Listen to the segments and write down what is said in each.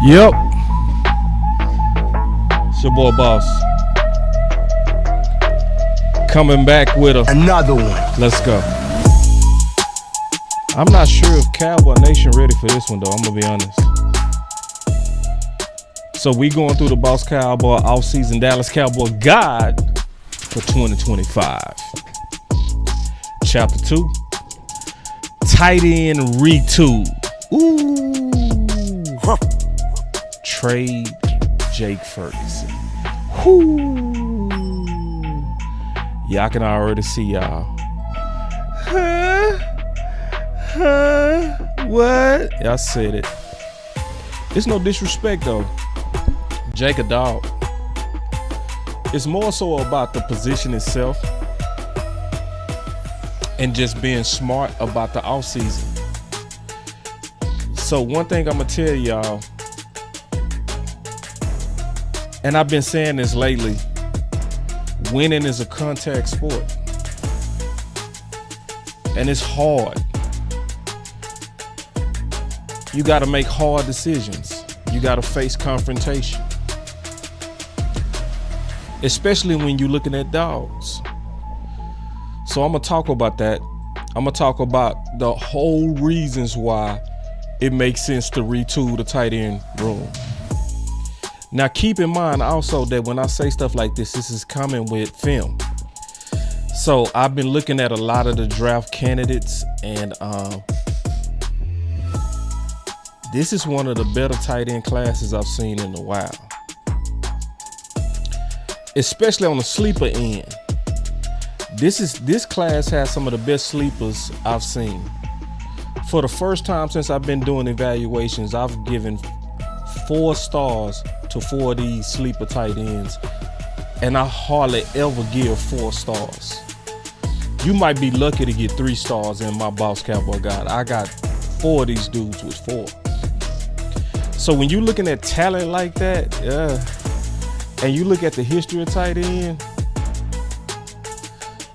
Yep. It's your boy Boss. Coming back with another one. Let's go. I'm not sure if Cowboy Nation ready for this one though, I'm gonna be honest. So we going through the Boss Cowboy Offseason Dallas Cowboy Guide for 2025. Chapter 2. Tight end Retool. Ooh. Huh. Trade Jake Ferguson. Whoo. Yeah, I can already see y'all. What? Y'all said it. It's no disrespect though. Jake a dog. It's more so about the position itself and just being smart about the offseason. So one thing I'm gonna tell y'all, and I've been saying this lately, winning is a contact sport. And it's hard. You gotta make hard decisions. You gotta face confrontation. Especially when you're looking at dogs. So I'm gonna talk about that. I'm gonna talk about the whole reasons why it makes sense to retool the tight end room. Now keep in mind also that when I say stuff like this is coming with film. So I've been looking at a lot of the draft candidates, and this is one of the better tight end classes I've seen in a while. Especially on the sleeper end. This class has some of the best sleepers I've seen. For the first time since I've been doing evaluations, I've given 4 stars to 4 of these sleeper tight ends, and I hardly ever give 4 stars. You might be lucky to get 3 stars in my Boss Cowboy Guide. I got 4 of these dudes with 4. So when you're looking at talent like that, and you look at the history of tight end,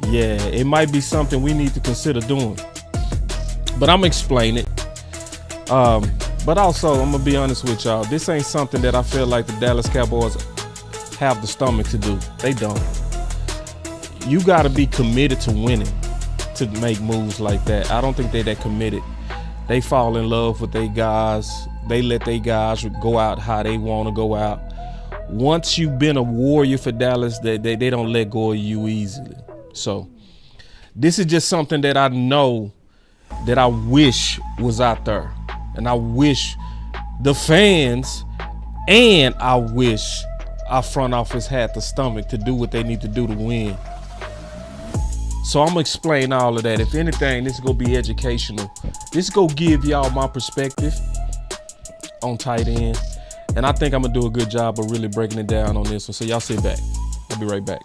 yeah, it might be something we need to consider doing. But I'm gonna explain it. But also, I'm gonna be honest with y'all. This ain't something that I feel like the Dallas Cowboys have the stomach to do. They don't. You gotta be committed to winning to make moves like that. I don't think they're that committed. They fall in love with their guys. They let their guys go out how they want to go out. Once you've been a warrior for Dallas, they don't let go of you easily. So this is just something that I know that I wish was out there. And I wish the fans, and I wish our front office had the stomach to do what they need to do to win. So I'm gonna explain all of that. If anything, this is gonna be educational. This is gonna give y'all my perspective on tight end. And I think I'm gonna do a good job of really breaking it down on this one. So y'all sit back. I'll be right back.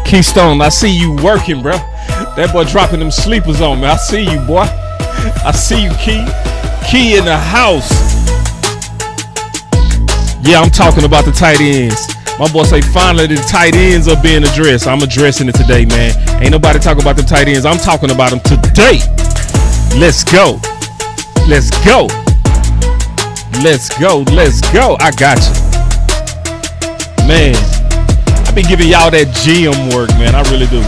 Keystone, I see you working, bro. That boy dropping them sleepers on me. I see you, boy. I see you, Key. Key in the house. Yeah, I'm talking about the tight ends. My boy say finally the tight ends are being addressed. I'm addressing it today, man. Ain't nobody talking about the tight ends. I'm talking about them today. Let's go. Let's go. Let's go. Let's go. I got you. Man. I be giving y'all that GM work, man. I really do.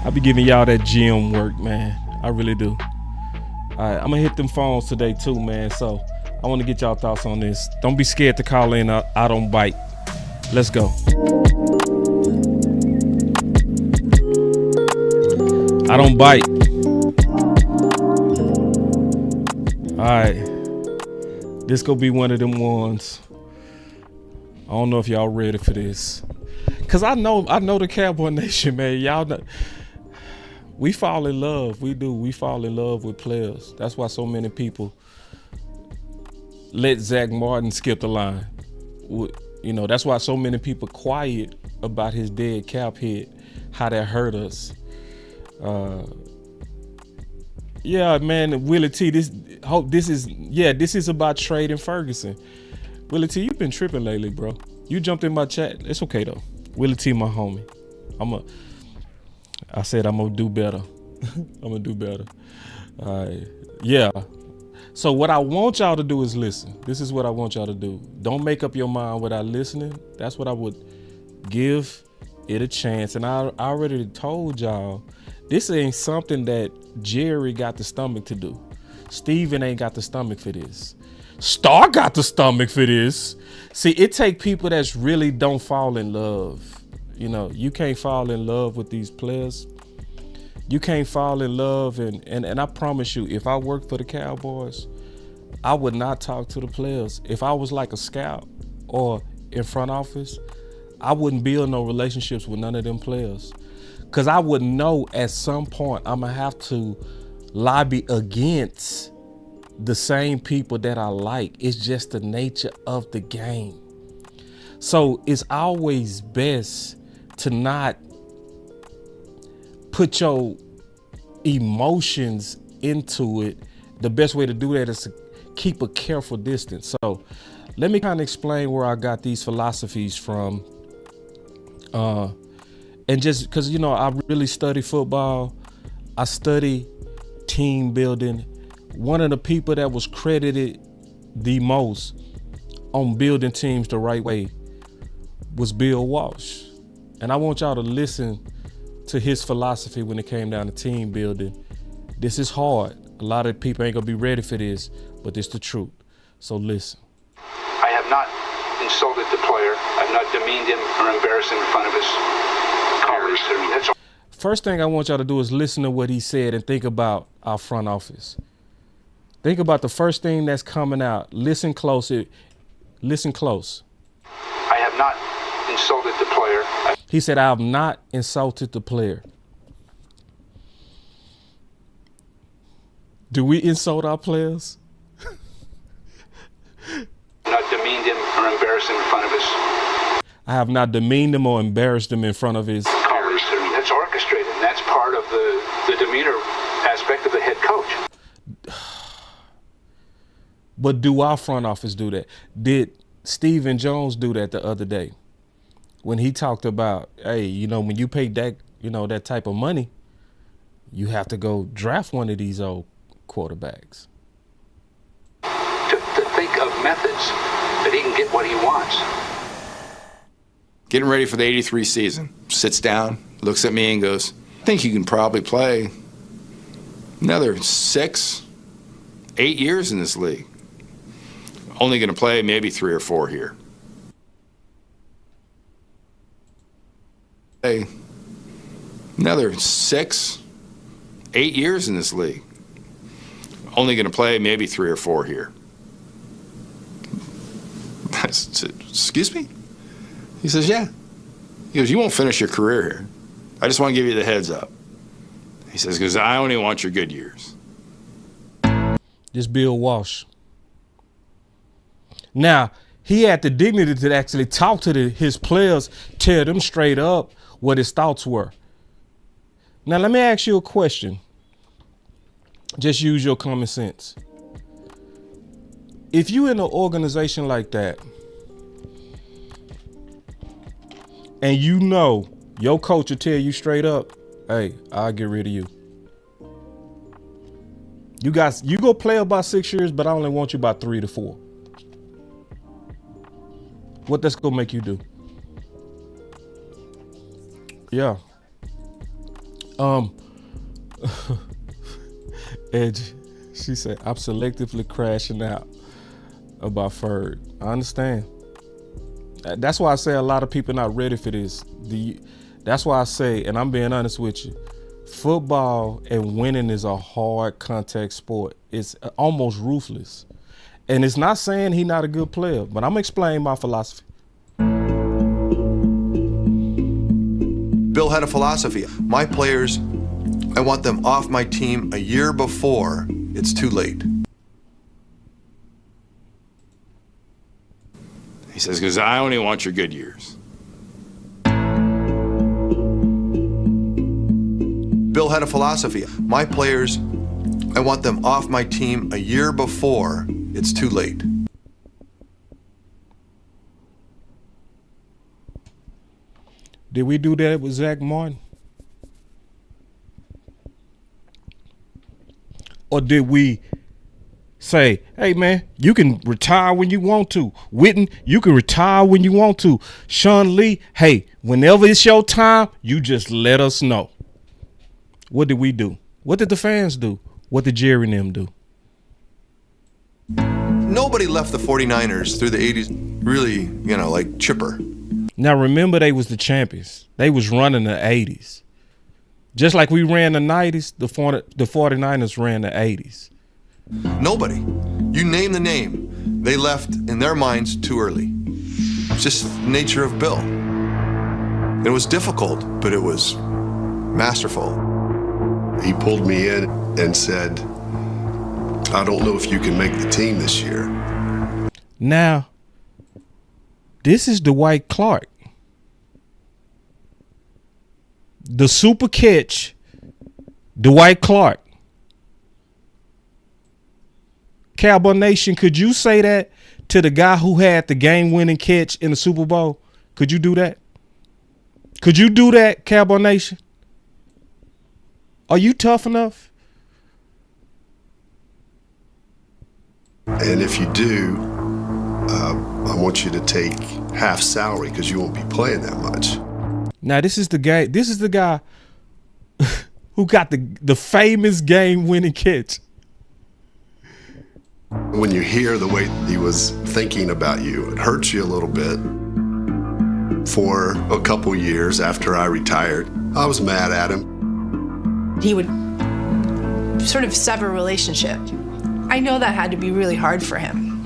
I be giving y'all that GM work, man. I really do. All right, I'm gonna hit them phones today too, man. So I want to get y'all thoughts on this. Don't be scared to call in. I don't bite. Let's go. I don't bite. All right, this gonna be one of them ones. I don't know if y'all ready for this. Cause I know the Cowboy Nation, man. Y'all know, we fall in love. We do. We fall in love with players. That's why so many people let Zach Martin skip the line. You know, that's why so many people quiet about his dead cap hit, how that hurt us. Yeah, man, Willie T, this is about trading Ferguson. Willie T, you've been tripping lately, bro. You jumped in my chat. It's okay though. Willie T, my homie. I said I'm gonna do better. I'm gonna do better. Yeah. So what I want y'all to do is listen. This is what I want y'all to do. Don't make up your mind without listening. That's what I would give it a chance. And I already told y'all, this ain't something that Jerry got the stomach to do. Steven ain't got the stomach for this. Star got the stomach for this. See, it take people that's really don't fall in love. You know, you can't fall in love with these players. You can't fall in love, and I promise you, if I worked for the Cowboys, I would not talk to the players. If I was like a scout or in front office, I wouldn't build no relationships with none of them players. Cause I would know at some point I'm gonna have to lobby against the same people that I like. It's just the nature of the game. So it's always best to not put your emotions into it. The best way to do that is to keep a careful distance. So let me kind of explain where I got these philosophies from. And just because, you know, I really study football, I study team building. One of the people that was credited the most on building teams the right way was Bill Walsh. And I want y'all to listen to his philosophy when it came down to team building. This is hard. A lot of people ain't gonna be ready for this, but it's the truth. So listen. I have not insulted the player. I've not demeaned him or embarrassed him in front of his colleagues. That's all. First thing I want y'all to do is listen to what he said and think about our front office. Think about the first thing that's coming out. Listen close. Listen close. I have not insulted the player. He said, I have not insulted the player. Do we insult our players? Not demeaned him or embarrassed him in front of his. I have not demeaned him or embarrassed him in front of his colleagues. That's orchestrated, and that's part of the demeanor aspect of the head coach. But do our front office do that? Did Stephen Jones do that the other day? When he talked about, hey, you know, when you pay that, you know, that type of money, you have to go draft one of these old quarterbacks. To think of methods that he can get what he wants. Getting ready for the 83 season. Sits down, looks at me and goes, I think you can probably play another 6, 8 years in this league. Only going to play maybe 3 or 4 here. Another 6, 8 years in this league. Only going to play maybe 3 or 4 here. I said, excuse me? He says, yeah. He goes, you won't finish your career here. I just want to give you the heads up. He says, because I only want your good years. This Bill Walsh. Now, he had the dignity to actually talk to his players, tell them straight up what his thoughts were. Now, let me ask you a question. Just use your common sense. If you in an organization like that, and you know your coach will tell you straight up, hey, I'll get rid of you. You go play about 6 years, but I only want you about 3 to 4. What that's gonna make you do? Yeah. Edge, she said, I'm selectively crashing out about Ferg. I understand. That's why I say a lot of people not ready for this. That's why I say, and I'm being honest with you, football and winning is a hard contact sport. It's almost ruthless. And it's not saying he's not a good player, but I'm explaining my philosophy. Bill had a philosophy. My players, I want them off my team a year before it's too late. He says, because I only want your good years. Bill had a philosophy. My players, I want them off my team a year before it's too late. Did we do that with Zach Martin? Or did we say, hey, man, you can retire when you want to. Witten, you can retire when you want to. Sean Lee, hey, whenever it's your time, you just let us know. What did we do? What did the fans do? What did Jerry and them do? Nobody left the 49ers through the 80s really, like chipper. Now, remember, they was the champions. They was running the 80s. Just like we ran the 90s, the 49ers ran the 80s. Nobody. You name the name. They left in their minds too early. It's just the nature of Bill. It was difficult, but it was masterful. He pulled me in and said, I don't know if you can make the team this year. Now, this is Dwight Clark. The super catch, Dwight Clark. Cowboy Nation, could you say that to the guy who had the game-winning catch in the Super Bowl? Could you do that? Could you do that, Cowboy Nation? Are you tough enough? And if you do, I want you to take half salary because you won't be playing that much. Now, this is the guy. This is the guy who got the famous game-winning catch. When you hear the way he was thinking about you, it hurts you a little bit. For a couple years after I retired, I was mad at him. He would sort of sever relationship. I know that had to be really hard for him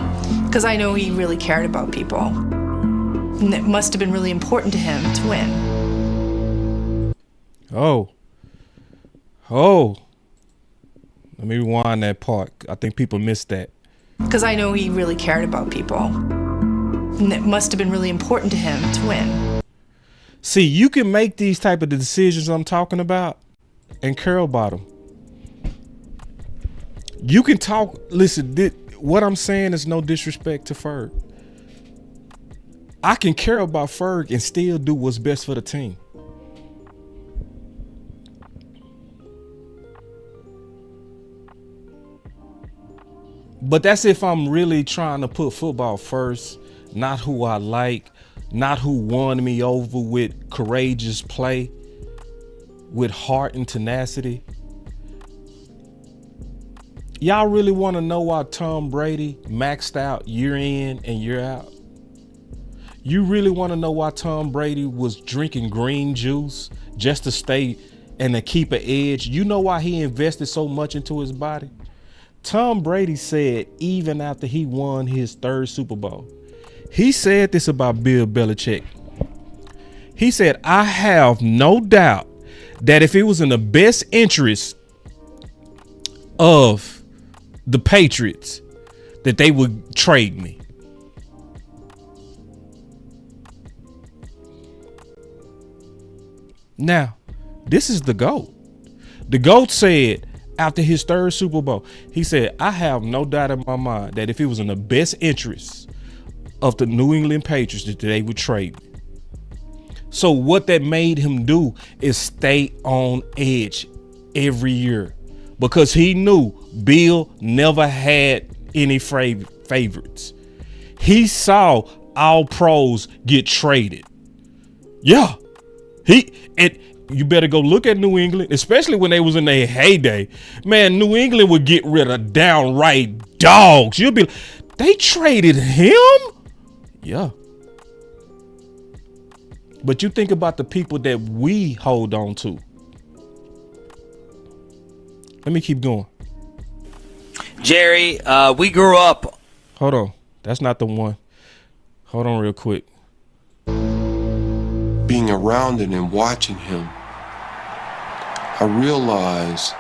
because I know he really cared about people. And it must have been really important to him to win. Oh. Let me rewind that part. I think people missed that. Because I know he really cared about people. And it must have been really important to him to win. See, you can make these type of decisions I'm talking about and care about them. You can talk. Listen, what I'm saying is no disrespect to Ferg. I can care about Ferg and still do what's best for the team. But that's if I'm really trying to put football first, not who I like, not who won me over with courageous play, with heart and tenacity. Y'all really want to know why Tom Brady maxed out year in and year out? You really want to know why Tom Brady was drinking green juice just to stay and to keep an edge? You know why he invested so much into his body? Tom Brady said even after he won his third Super Bowl, he said this about Bill Belichick. He said, I have no doubt that if it was in the best interest of the Patriots, that they would trade me. Now, this is the GOAT. The GOAT said after his third Super Bowl, he said, I have no doubt in my mind that if it was in the best interest of the New England Patriots, that they would trade me. So what that made him do is stay on edge every year because he knew Bill never had any favorites. He saw all pros get traded. Yeah. You better go look at New England, especially when they was in their heyday. Man, New England would get rid of downright dogs. You'll be like, they traded him? Yeah. But you think about the people that we hold on to. Let me keep going. Jerry, we grew up. Hold on. That's not the one. Hold on real quick. Being around it and watching him, I realized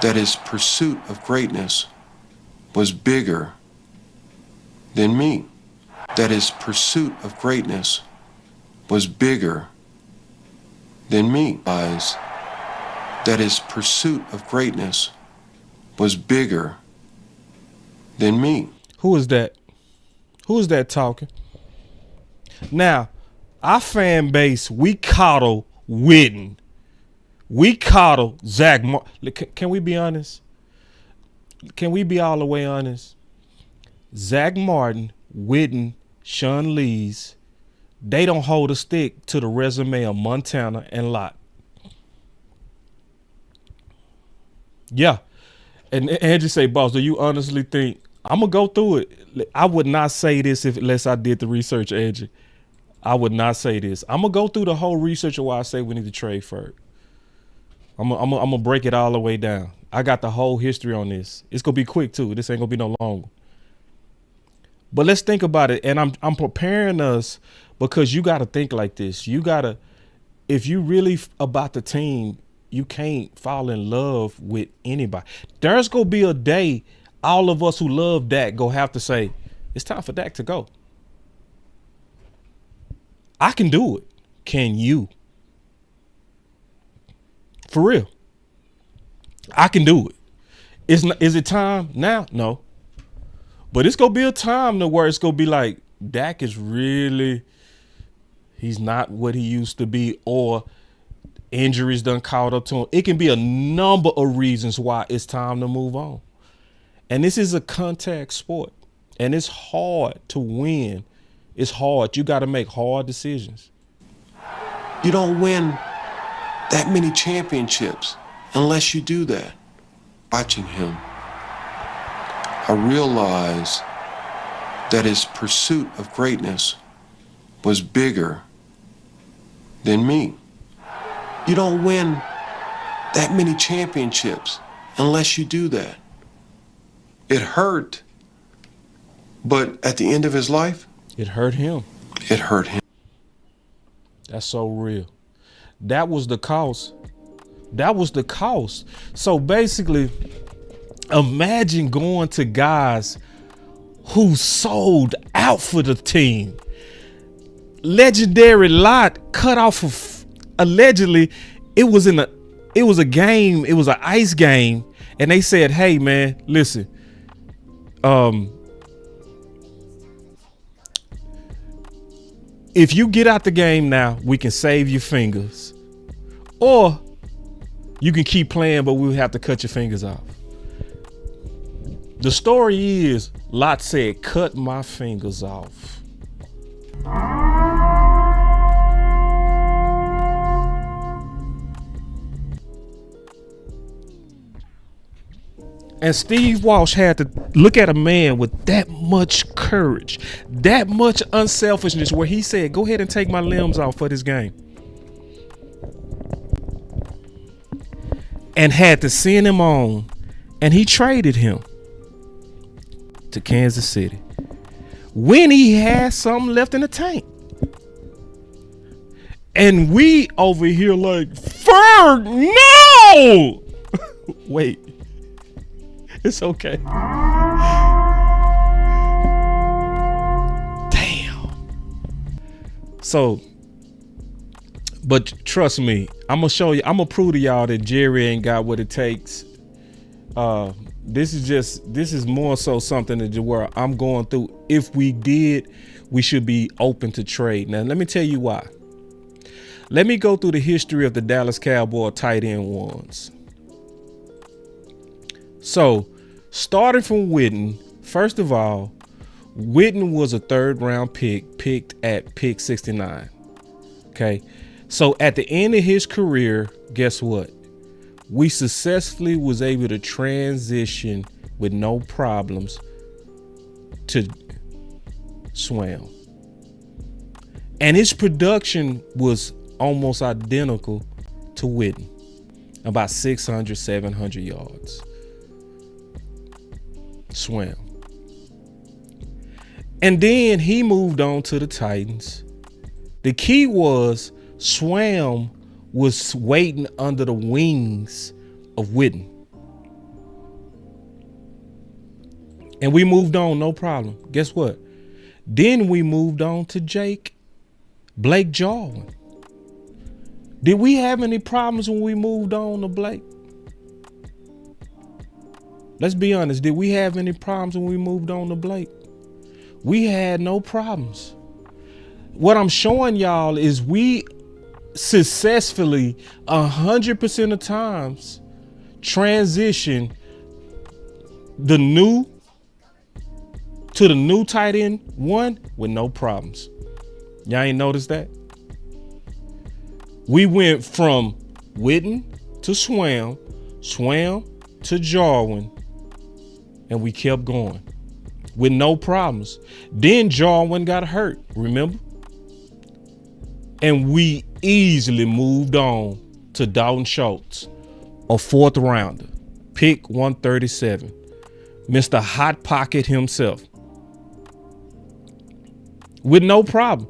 that his pursuit of greatness was bigger than me. That his pursuit of greatness was bigger than me. that his pursuit of greatness was bigger than me. Who is that? Who is that talking? Now, our fan base, we coddle Witten. We coddle Zach Martin. Can we be honest? Can we be all the way honest? Zach Martin, Witten, Sean Lees, they don't hold a stick to the resume of Montana and Lott. Yeah. And Angie say, boss, do you honestly think, I'm going to go through it. I would not say this unless I did the research, Angie. I would not say this. I'm going to go through the whole research of why I say we need to trade Ferg. I'm going to break it all the way down. I got the whole history on this. It's going to be quick, too. This ain't going to be no long one. But let's think about it. And I'm preparing us because you got to think like this. You got to, if you really about the team, you can't fall in love with anybody. There's going to be a day all of us who love Dak go have to say, it's time for Dak to go. I can do it. Can you? For real. I can do it. Is it time now? No. But it's going to be a time to where it's going to be like, Dak is really, he's not what he used to be, or injuries done caught up to him. It can be a number of reasons why it's time to move on. And this is a contact sport, and it's hard to win. It's hard. You got to make hard decisions. You don't win that many championships unless you do that. Watching him, I realized that his pursuit of greatness was bigger than me. You don't win that many championships unless you do that. It hurt, but at the end of his life, it hurt him. It hurt him. That's so real. That was the cost. That was the cost. So basically, imagine going to guys who sold out for the team. Legendary Lott cut off of, allegedly, it was a game, it was an ice game, and they said, hey man, listen, if you get out the game now, we can save your fingers, or you can keep playing, but we'll have to cut your fingers off. The story is, Lott said, cut my fingers off. And Steve Walsh had to look at a man with that much courage, that much unselfishness, where he said, go ahead and take my limbs off for this game. And had to send him on, and he traded him to Kansas City when he had something left in the tank. And we over here like, Ferg, no! Wait. It's okay. Damn. So, but trust me, I'm gonna show you, I'm gonna prove to y'all that Jerry ain't got what it takes. This is more so something that where I'm going through. If we did, we should be open to trade. Now, let me tell you why. Let me go through the history of the Dallas Cowboy tight end ones. So, starting from Witten, first of all, Witten was a 3rd round pick, picked at pick 69. Okay. So at the end of his career, guess what? We successfully was able to transition with no problems to Swam. And his production was almost identical to Witten, about 600, 700 yards. Swam. And then he moved on to the Titans. The key was Swam was waiting under the wings of Witten. And we moved on, no problem. Guess what? Then we moved on to Blake Jarwin. Did we have any problems when we moved on to Blake? Let's be honest. Did we have any problems when we moved on to Blake? We had no problems. What I'm showing y'all is we successfully 100% of times transition the new tight end one with no problems. Y'all ain't noticed that? We went from Witten to Swam to Jarwin, and we kept going with no problems. Then Jarwin got hurt, remember? And we easily moved on to Dalton Schultz, a 4th rounder, pick 137, Mr. Hot Pocket himself, with no problem.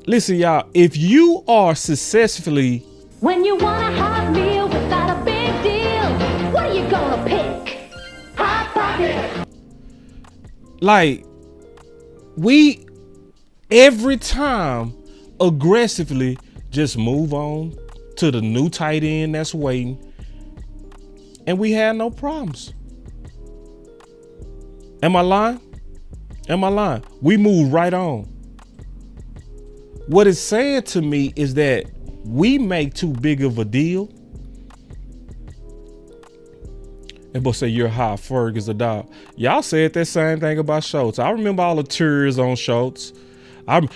Listen, y'all, if you are successfully... When you want a hot meal without a big deal, what are you gonna pick? Hot Pocket. Like, we, every time, aggressively just move on to the new tight end that's waiting, and we had no problems. Am I lying? Am I lying? We moved right on. What it's saying to me is that we make too big of a deal. And boy say you're high, Ferg is a dog. Y'all said that same thing about Schultz. I remember all the tears on Schultz.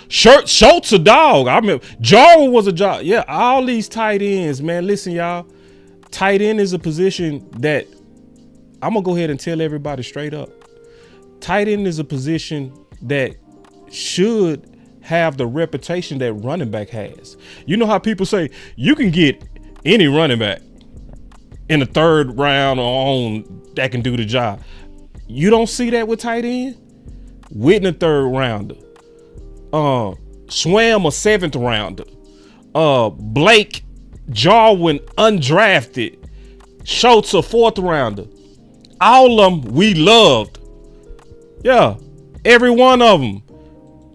Schultz a dog. I remember Jarwin was a dog. Yeah, all these tight ends, man. Listen, y'all. Tight end is a position that I'm gonna go ahead and tell everybody straight up. Tight end is a position that should have the reputation that running back has. You know how people say you can get any running back in the 3rd round or on that can do the job. You don't see that with tight end. Witten a 3rd rounder. Swam a 7th rounder. Blake Jarwin undrafted. Schultz a 4th rounder. All of them we loved. Yeah, every one of them.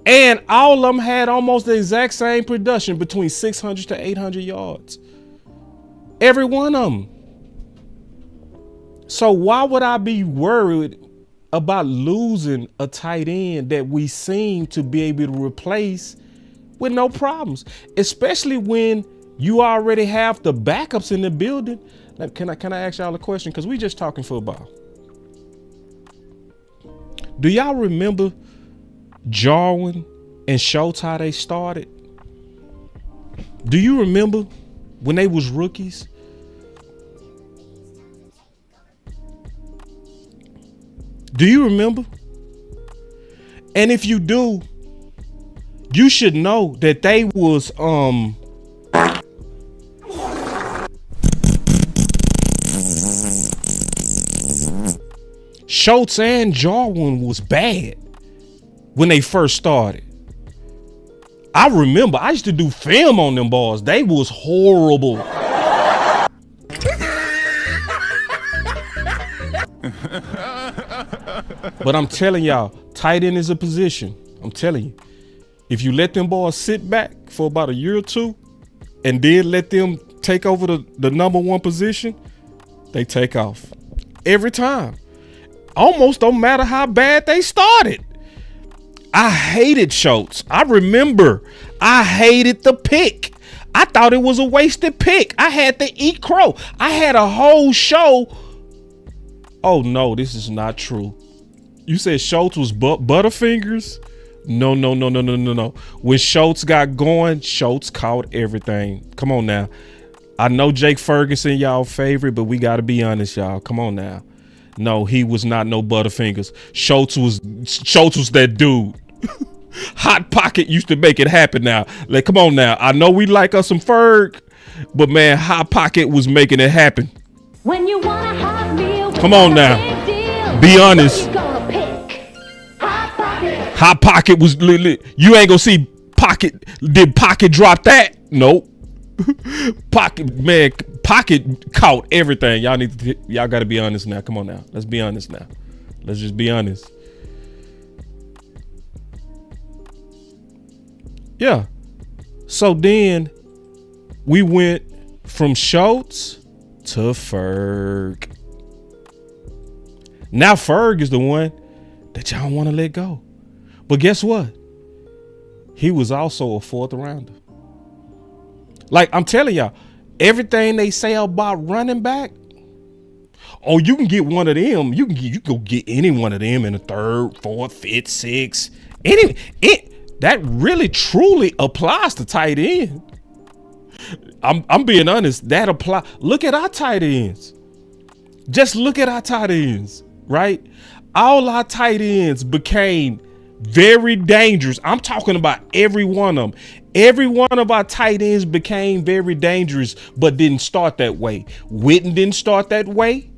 And all of them had almost the exact same production, between 600 to 800 yards. Every one of them. So why would I be worried about losing a tight end that we seem to be able to replace with no problems? Especially when you already have the backups in the building. Like, can I ask y'all a question? Because we just talking football. Do y'all remember Jarwin and Schultz, how they started? Do you remember when they was rookies? Do you remember? And if you do, you should know that they was Schultz and Jarwin was bad when they first started. I remember I used to do film on them boys. They was horrible. But I'm telling y'all, tight end is a position. I'm telling you, if you let them boys sit back for about a year or two and then let them take over the number 1 position, they take off every time. Almost don't matter how bad they started. I hated Schultz. I remember I hated the pick. I thought it was a wasted pick. I had to eat crow. I had a whole show. Oh no, this is not true. You said Schultz was Butterfingers? No. When Schultz got going, Schultz caught everything. Come on now. I know Jake Ferguson, y'all favorite, but we got to be honest, y'all. Come on now. No, he was not no Butterfingers. Schultz was that dude. Hot Pocket used to make it happen now. Like, come on now. I know we like us some Ferg, but man, Hot Pocket was making it happen. When you want a hot meal, come on now. Be honest. Hot Pocket was literally, you ain't gonna see Pocket. Did Pocket drop that? Nope. Pocket caught everything. Y'all gotta be honest now. Come on now. Let's be honest now. Let's just be honest. Yeah. So then we went from Schultz to Ferg. Now Ferg is the one that y'all want to let go. But guess what? He was also a 4th rounder. Like I'm telling y'all, everything they say about running back, oh, you can get one of them. You can go get any one of them in the 3rd, 4th, 5th, 6th. That really truly applies to tight end. I'm being honest. That apply. Look at our tight ends. Just look at our tight ends, right? All our tight ends became very dangerous. I'm talking about every one of them. Every one of our tight ends became very dangerous, but didn't start that way. Witten didn't start that way.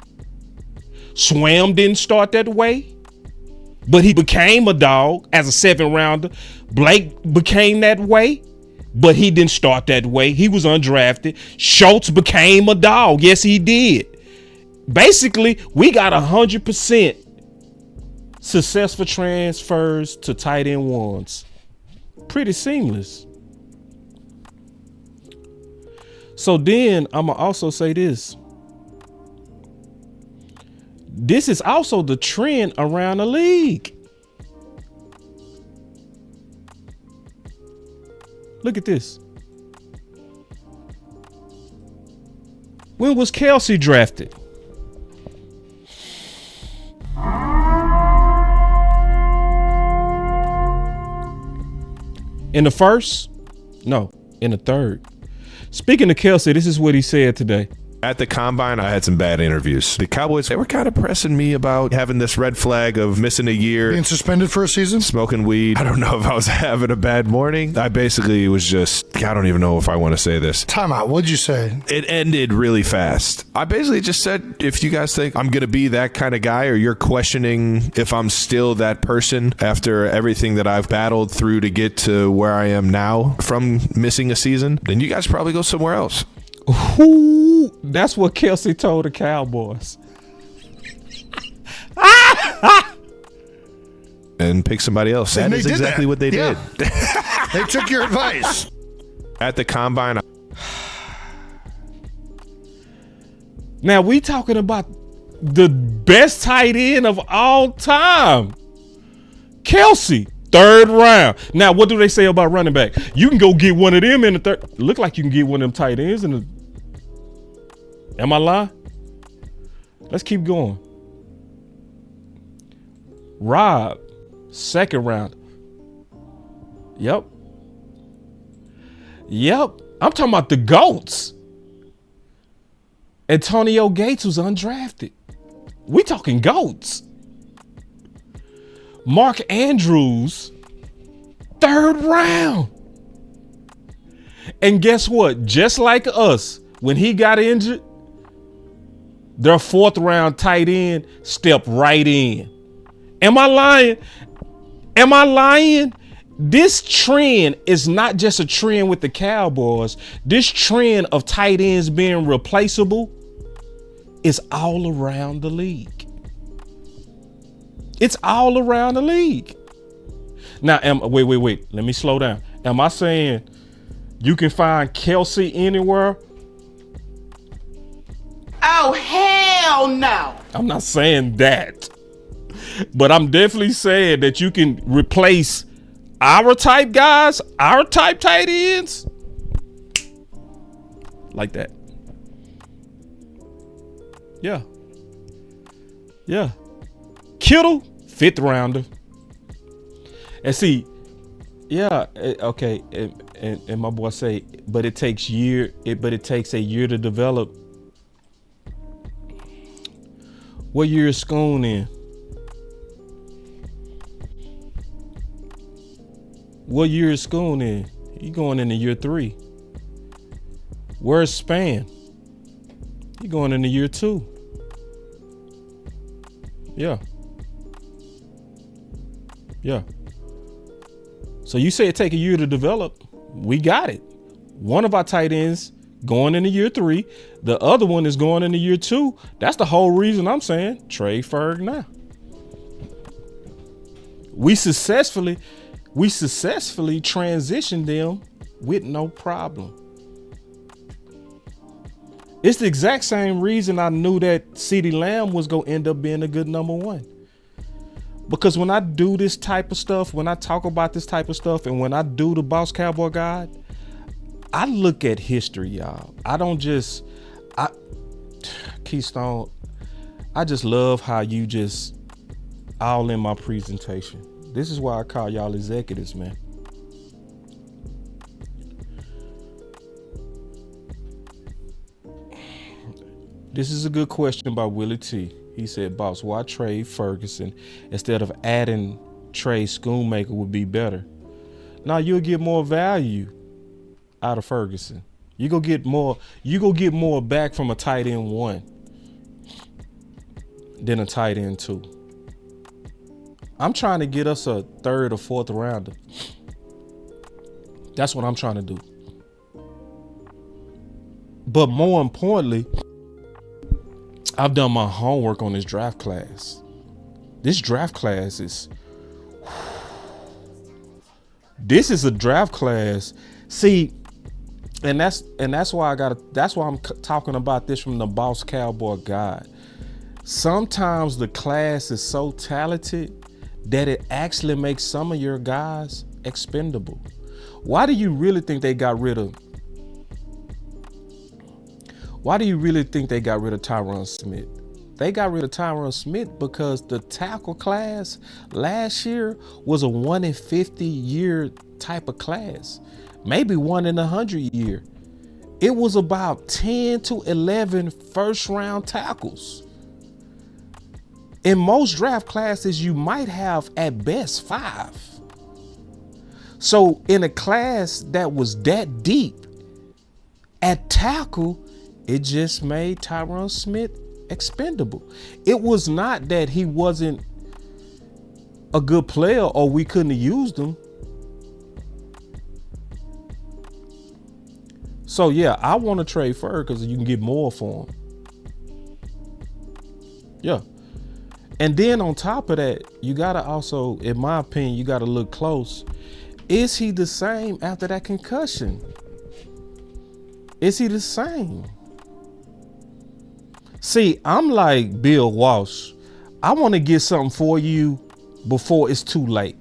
Swam didn't start that way, but he became a dog as a 7th rounder. Blake became that way, but he didn't start that way. He was undrafted. Schultz became a dog. Yes, he did. Basically, we got 100% successful transfers to tight end ones. Pretty seamless. So then I'm going to also say this. This is also the trend around the league. Look at this. When was Kelsey drafted? In the 1st? No, in the 3rd. Speaking of Kelsey, this is what he said today. At the Combine, I had some bad interviews. The Cowboys, they were kind of pressing me about having this red flag of missing a year. Being suspended for a season? Smoking weed. I don't know if I was having a bad morning. I basically was just, I don't even know if I want to say this. Time out. What'd you say? It ended really fast. I basically just said, if you guys think I'm going to be that kind of guy or you're questioning if I'm still that person after everything that I've battled through to get to where I am now from missing a season, then you guys probably go somewhere else. Ooh, that's what Kelsey told the Cowboys. And pick somebody else. That is exactly what they did. They took your advice. At the Combine. Now we talking about the best tight end of all time. Kelsey, 3rd round. Now, what do they say about running back? You can go get one of them in the 3rd. Look like you can get one of them tight ends in the. Am I lying? Let's keep going. Rob, 2nd round. Yep. I'm talking about the GOATs. Antonio Gates was undrafted. We talking GOATs. Mark Andrews, 3rd round. And guess what? Just like us, when he got injured, their 4th round tight end stepped right in. Am I lying? This trend is not just a trend with the Cowboys. This trend of tight ends being replaceable is all around the league. It's all around the league. Now, wait. Let me slow down. Am I saying you can find Kelsey anywhere? Oh, hell no. I'm not saying that. But I'm definitely saying that you can replace our type guys, our type tight ends, like that. Yeah. Kittle, 5th rounder. And see, okay. And my boy say, but it takes a year to develop. What year is Schoon in? What year is Schoon in? He going into year 3. Where's Span? He going into year 2. Yeah. So you say it take a year to develop. We got it. One of our tight ends going into year 3. The other one is going into year 2. That's the whole reason I'm saying trade Ferg now. We successfully transitioned them with no problem. It's the exact same reason I knew that CeeDee Lamb was going to end up being a good number one. Because when I do this type of stuff, when I talk about this type of stuff, and when I do the Boss Cowboy Guide, I look at history, y'all. I don't just, Keystone, I just love how you just all in my presentation. This is why I call y'all executives, man. This is a good question by Willie T. He said, boss, why trade Ferguson instead of adding Trey Schoonmaker would be better? Now you'll get more value out of Ferguson. You go get more back from a tight end 1 than a tight end 2. I'm trying to get us a 3rd or 4th rounder. That's what I'm trying to do. But more importantly, I've done my homework on this draft class. This draft class is, this is a draft class. See, and that's why that's why I'm talking about this from the Boss Cowboy Guide. Sometimes the class is so talented that it actually makes some of your guys expendable. Why do you really think they got rid of Tyron Smith? They got rid of Tyron Smith because the tackle class last year was a 1 in 50 year type of class, maybe 1 in 100 year. It was about 10 to 11 first round tackles. In most draft classes, you might have at best 5. So in a class that was that deep at tackle, it just made Tyron Smith expendable. It was not that he wasn't a good player or we couldn't have used him. So yeah, I want to trade Ferg because you can get more for him. Yeah. And then on top of that, you gotta also, in my opinion, you gotta look close. Is he the same after that concussion? Is he the same? See, I'm like Bill Walsh. I want to get something for you before it's too late.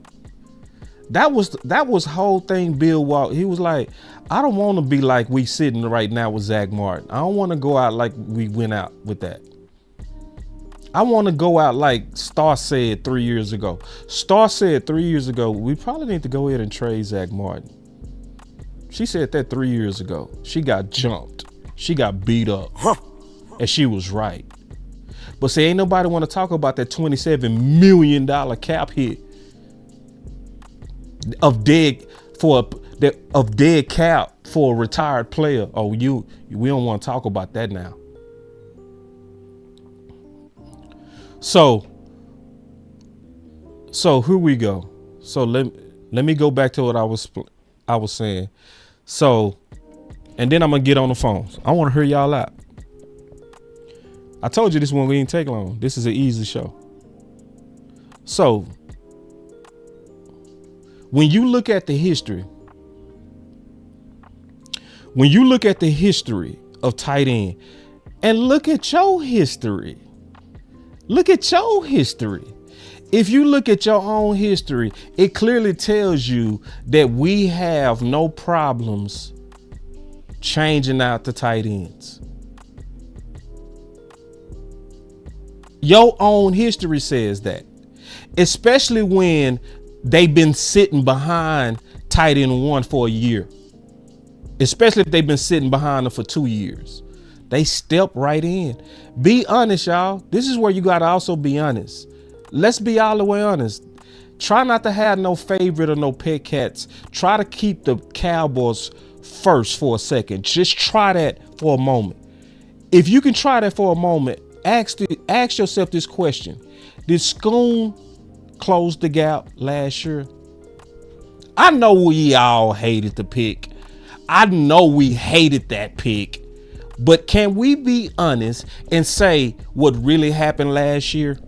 That was whole thing Bill Walsh. He was like, I don't want to be like we sitting right now with Zach Martin. I don't want to go out like we went out with that. I want to go out like Star said 3 years ago. Star said 3 years ago, we probably need to go ahead and trade Zach Martin. She said that 3 years ago. She got jumped. She got beat up. And she was right. But see, ain't nobody want to talk about that $27 million cap hit of dead cap for a retired player. Oh, we don't want to talk about that now. So here we go. So let me go back to what I was saying. So, and then I'm gonna get on the phones. I want to hear y'all out. I told you this one didn't take long. This is an easy show. So when you look at the history, of tight end, and look at your history. If you look at your own history, it clearly tells you that we have no problems changing out the tight ends. Your own history says that, especially when they've been sitting behind tight end 1 for a year, especially if they've been sitting behind them for 2 years. They step right in. Be honest, y'all. This is where you got to also be honest. Let's be all the way honest. Try not to have no favorite or no pet cats. Try to keep the Cowboys first for a second. Just try that for a moment. If you can try that for a moment, ask yourself this question. Did Schoon close the gap last year? I know we all hated the pick. I know we hated that pick. But can we be honest and say what really happened last year?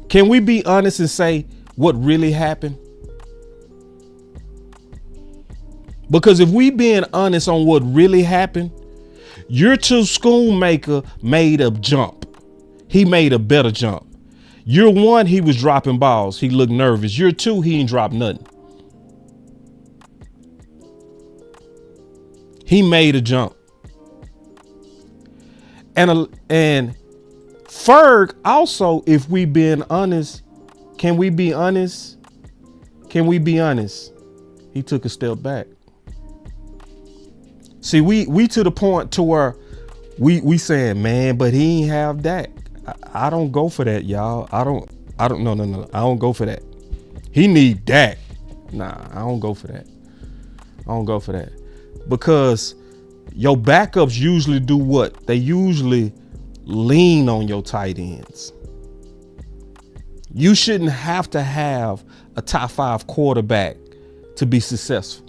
Can we be honest and say what really happened? Because if we being honest on what really happened, your two schoolmaker made a jump. He made a better jump. Year one, he was dropping balls. He looked nervous. Year two, he ain't dropped nothing. He made a jump. And Ferg also, if we being honest, can we be honest? Can we be honest? He took a step back. See, we to the point to where we saying, man, but he ain't have that. I don't go for that, y'all. I don't no. I don't go for that. He need that. Nah, I don't go for that. I don't go for that. Because your backups usually do what? They usually lean on your tight ends. You shouldn't have to have a top 5 quarterback to be successful.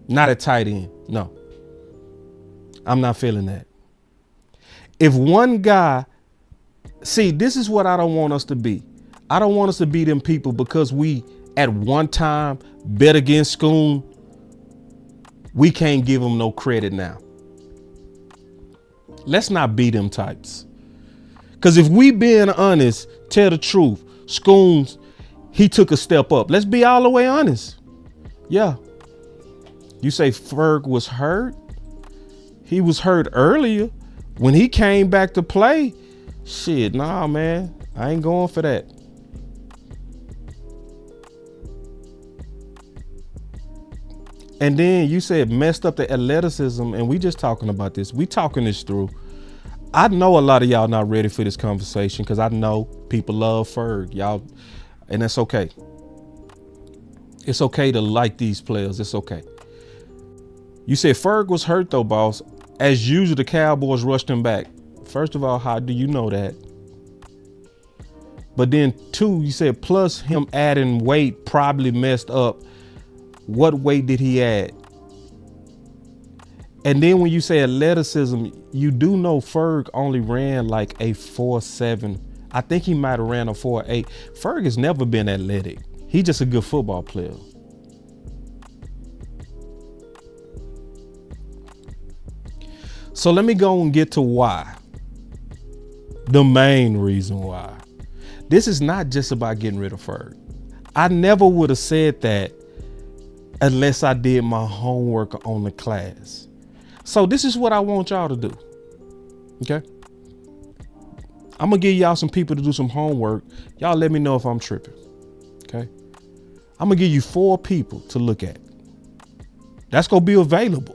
Not a tight end. No. I'm not feeling that. If one guy, see, this is what I don't want us to be. I don't want us to be them people because we at one time bet against Schoon. We can't give them no credit now. Let's not be them types. Because if we being honest, tell the truth, Schoon's, he took a step up. Let's be all the way honest. Yeah. You say Ferg was hurt? He was hurt earlier. When he came back to play, shit, nah, man. I ain't going for that. And then you said messed up the athleticism, and we just talking about this. We talking this through. I know a lot of y'all not ready for this conversation because I know people love Ferg, y'all, and that's okay. It's okay to like these players. It's okay. You said Ferg was hurt though, boss. As usual, the Cowboys rushed him back. First of all, how do you know that? But then two, you said plus him adding weight probably messed up. What weight did he add? And then when you say athleticism, you do know Ferg only ran like a 4.7. I think he might have ran a 4.8. Ferg has never been athletic. He's just a good football player. So let me go and get to why. The main reason why. This is not just about getting rid of Ferg. I never would have said that unless I did my homework on the class. So this is what I want y'all to do. Okay? I'm gonna give y'all some people to do some homework. Y'all let me know if I'm tripping. Okay? I'm gonna give you 4 people to look at. That's gonna be available.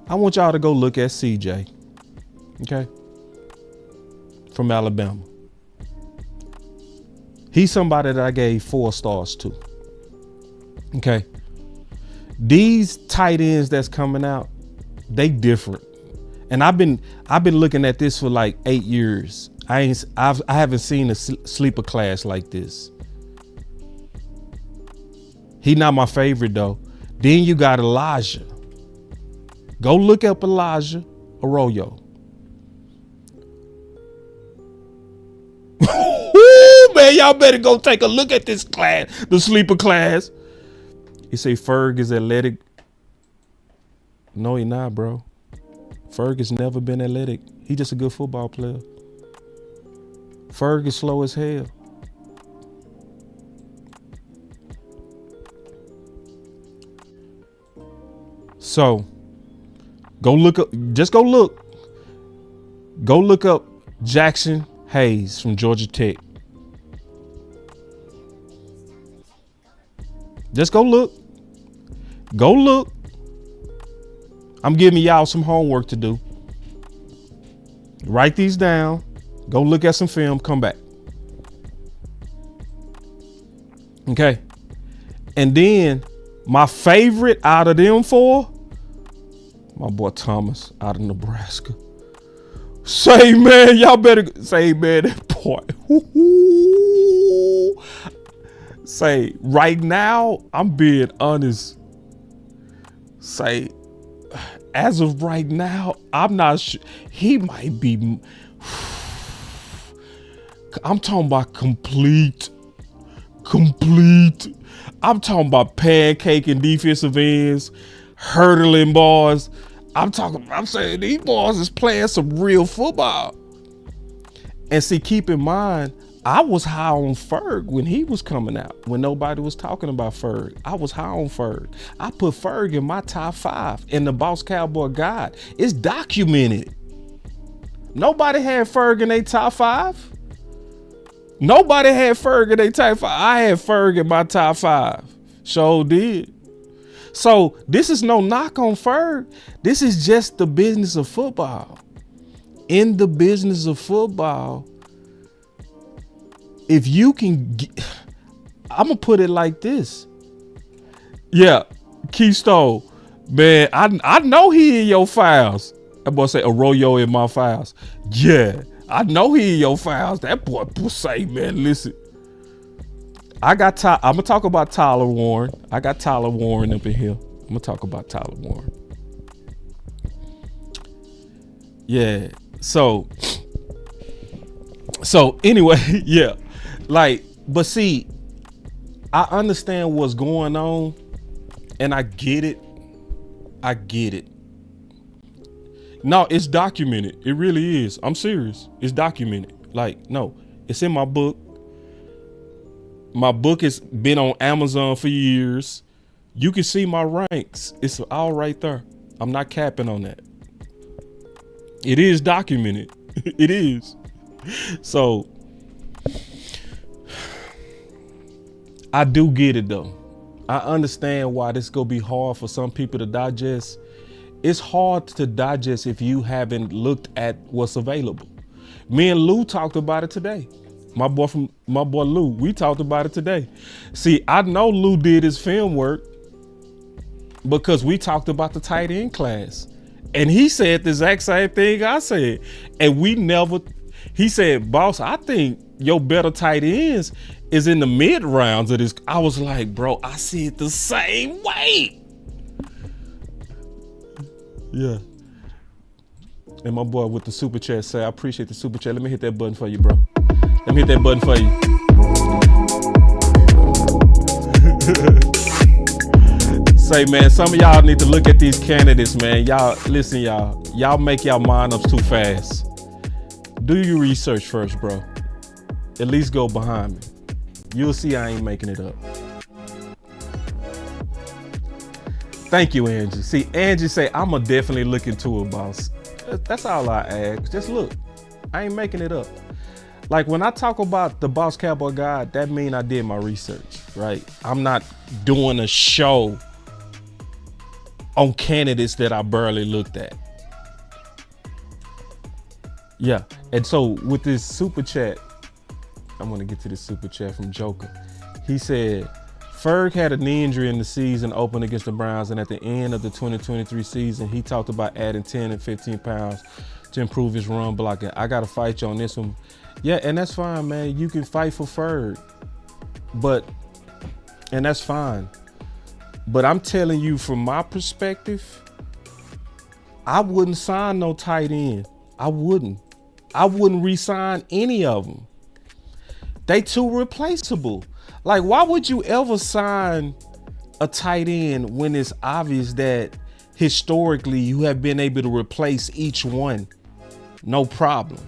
I want y'all to go look at CJ. Okay? From Alabama. He's somebody that I gave 4 stars to. Okay? These tight ends that's coming out, they different. And I've been looking at this for like 8 years. I haven't seen a sleeper class like this. He not my favorite though. Then you got Elijah. Go look up Elijah Arroyo. Man, y'all better go take a look at this class, the sleeper class. You say Ferg is athletic. No, he not, bro. Ferg has never been athletic. He just a good football player. Ferg is slow as hell. So go look up, just go look. Go look up Jackson Hayes from Georgia Tech. Just go look. Go look. I'm giving y'all some homework to do. Write these down. Go look at some film. Come back. Okay. And then my favorite out of them 4, my boy Thomas out of Nebraska. Say, man, y'all better say, man, that boy. Say, right now, I'm being honest. Say, as of right now, I'm not sure. He might be. I'm talking about complete complete. I'm talking about pancaking defensive ends, hurdling boys. I'm saying these boys is playing some real football. And see, keep in mind, I was high on Ferg when he was coming out, when nobody was talking about Ferg. I was high on Ferg. I put Ferg in my top 5 in the Boss Cowboy Guide. It's documented. Nobody had Ferg in their top 5. Nobody had Ferg in their top 5. I had Ferg in my top 5. Sure did. So this is no knock on Ferg. This is just the business of football. In the business of football, if you can, I'm gonna put it like this. Yeah, Keystone, man, I know he in your files. That boy say Arroyo in my files. Yeah, I know he in your files. That boy say, man, listen. I'm gonna talk about Tyler Warren. I got Tyler Warren up in here. I'm gonna talk about Tyler Warren. Yeah. So anyway, yeah. But see, I understand what's going on, and I get it. No, it's documented. It really is. I'm serious. It's documented. No, it's in my book. My book has been on Amazon for years. You can see my ranks. It's all right there. I'm not capping on that. It is documented. It is. So I do get it though. I understand why this gonna be hard for some people to digest. It's hard to digest if you haven't looked at what's available. Me and Lou talked about it today. My boy Lou, we talked about it today. See, I know Lou did his film work because we talked about the tight end class. And he said the exact same thing I said. And he said, boss, I think your better tight ends is in the mid rounds of this. I was like, bro, I see it the same way. Yeah. And my boy with the super chat say, I appreciate the super chat. Let me hit that button for you, bro. Let me hit that button for you. Say, man, some of y'all need to look at these candidates, man. Y'all, listen, y'all make y'all mind up too fast. Do your research first, bro. At least go behind me. You'll see I ain't making it up. Thank you, Angie. See, Angie say, I'ma definitely look into it, boss. That's all I ask. Just look. I ain't making it up. Like when I talk about the Boss Cowboy Guide, that mean I did my research, right? I'm not doing a show on candidates that I barely looked at. Yeah, and so with this super chat, I'm gonna get to this super chat from Joker. He said, Ferg had a knee injury in the season open against the Browns, and at the end of the 2023 season, he talked about adding 10 and 15 pounds to improve his run blocking. I gotta fight you on this one. Yeah, and that's fine, man. You can fight for Ferg, and that's fine. But I'm telling you, from my perspective, I wouldn't sign no tight end. I wouldn't re-sign any of them. They too replaceable. Like, why would you ever sign a tight end when it's obvious that historically you have been able to replace each one? No problem.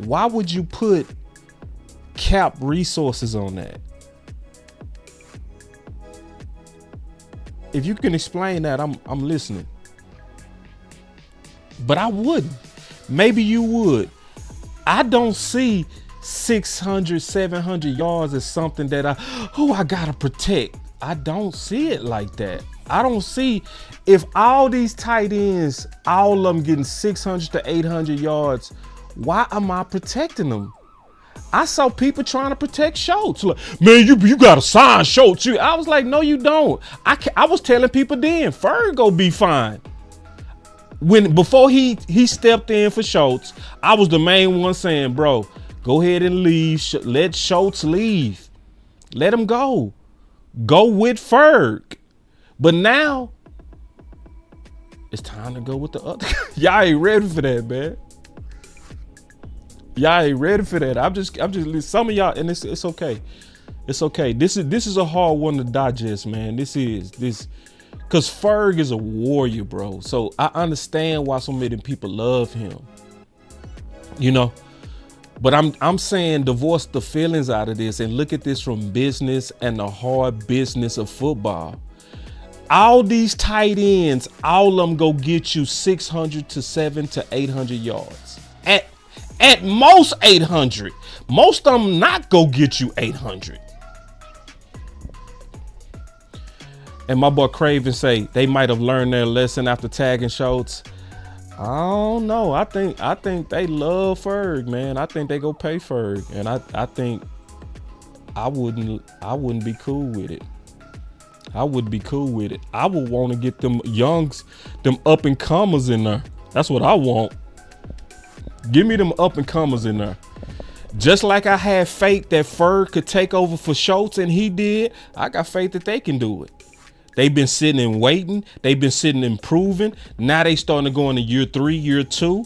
Why would you put cap resources on that? If you can explain that, I'm listening. But I wouldn't. Maybe you would. I don't see 600, 700 yards as something that I gotta protect. I don't see it like that. I don't see, if all these tight ends, all of them getting 600 to 800 yards, why am I protecting them? I saw people trying to protect Schultz. Like, man, you gotta sign Schultz. I was like, no, you don't. I was telling people then, Ferg go be fine. Before he stepped in for Schultz, I was the main one saying, bro, go ahead and leave. Let Schultz leave. Let him go. Go with Ferg. But now it's time to go with the other. Y'all ain't ready for that, man. Y'all ain't ready for that. I'm just some of y'all, and it's okay. It's okay. This is a hard one to digest, man. This because Ferg is a warrior, bro. So I understand why so many people love him. You know, but I'm saying divorce the feelings out of this and look at this from business and the hard business of football. All these tight ends, all of them go get you 600 to 700 to 800 yards. At most 800. Most of them not go get you 800. And my boy Craven say they might have learned their lesson after tagging Schultz. I don't know. I think they love Ferg, man. I think they go pay Ferg, and I think I wouldn't be cool with it. I would be cool with it. I would want to get them youngs, them up and comers in there. That's what I want. Give me them up and comers in there. Just like I had faith that Ferg could take over for Schultz, and he did. I got faith that they can do it. They've been sitting and waiting. They've been sitting and proving. Now they starting to go into year 3, year 2.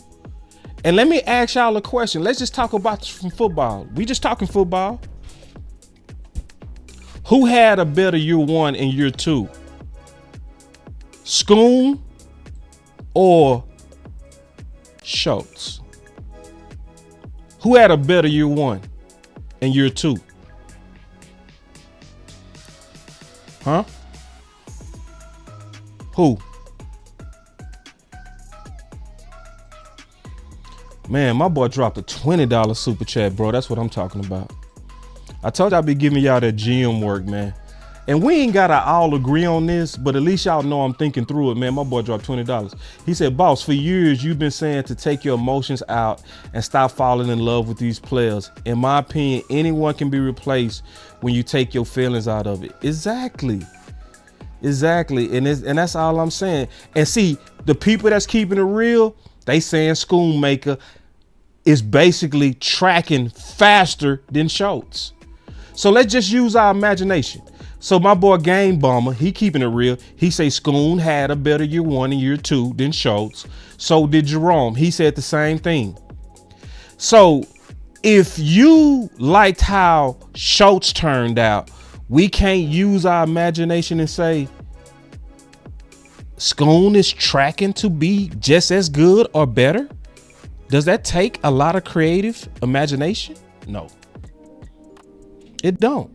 And let me ask y'all a question. Let's just talk about from football. We just talking football. Who had a better year 1 and year 2? Schoon or Schultz? Who had a better year 1 and year 2? Huh? Who? Man, my boy dropped a $20 super chat, bro. That's what I'm talking about. I told you I'd be giving y'all that GM work, man. And we ain't gotta all agree on this, but at least y'all know I'm thinking through it, man. My boy dropped $20. He said, boss, for years you've been saying to take your emotions out and stop falling in love with these players. In my opinion, anyone can be replaced when you take your feelings out of it. Exactly. And that's all I'm saying. And see, the people that's keeping it real, they saying Schoonmaker is basically tracking faster than Schultz. So let's just use our imagination. So my boy Game Bomber, he keeping it real. He say Schoon had a better year 1 and year 2 than Schultz. So did Jerome. He said the same thing. So if you liked how Schultz turned out, we can't use our imagination and say Schoon is tracking to be just as good or better. Does that take a lot of creative imagination? No, it don't.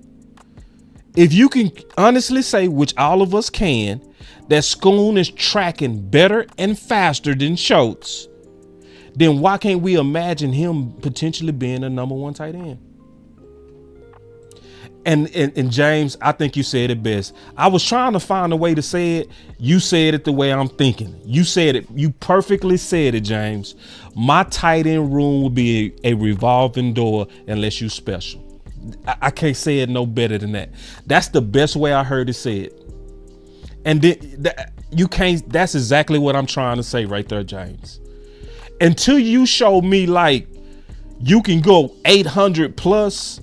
If you can honestly say, which all of us can, that Schoon is tracking better and faster than Schultz, then why can't we imagine him potentially being a number 1 tight end? And James, I think you said it best. I was trying to find a way to say it. You said it the way I'm thinking. You said it. You perfectly said it, James. My tight end room will be a revolving door unless you special. I can't say it no better than that. That's the best way I heard it said. And you can't. That's exactly what I'm trying to say right there, James. Until you show me like you can go 800 plus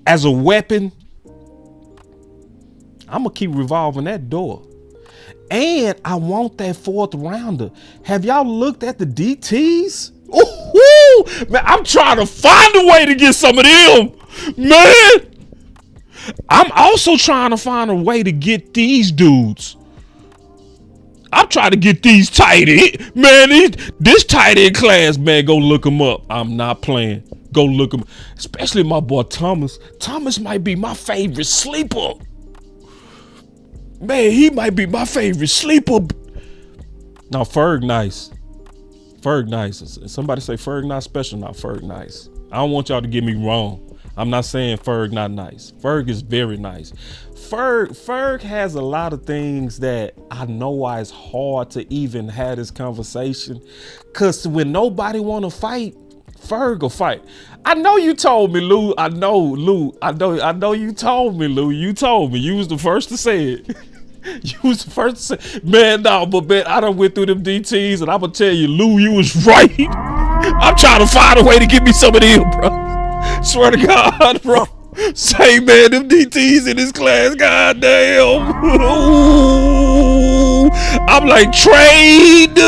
as a weapon, I'm gonna keep revolving that door. And I want that 4th rounder. Have y'all looked at the DTs? Ooh, man, I'm trying to find a way to get some of them, man. I'm also trying to find a way to get these dudes. I'm trying to get these tight end, man. This tight end class, man, go look them up. I'm not playing. Go look them, especially my boy Thomas. Thomas might be my favorite sleeper. Man, he might be my favorite sleeper. Now, Ferg nice. Ferg nice. Somebody say Ferg not special. Not Ferg nice. I don't want y'all to get me wrong. I'm not saying Ferg not nice. Ferg is very nice. Ferg has a lot of things that I know why it's hard to even have this conversation. Cause when nobody want to fight, Ferg will fight. I know you told me, Lou. I know you told me, Lou. You told me. You was the first to say it. You was the first to say, man, no, but man, I done went through them DTs and I'm gonna tell you, Lou, you was right. I'm trying to find a way to get me some of them, bro. Swear to God, bro. Say, man, them DTs in this class, goddamn. Ooh. I'm like, trade.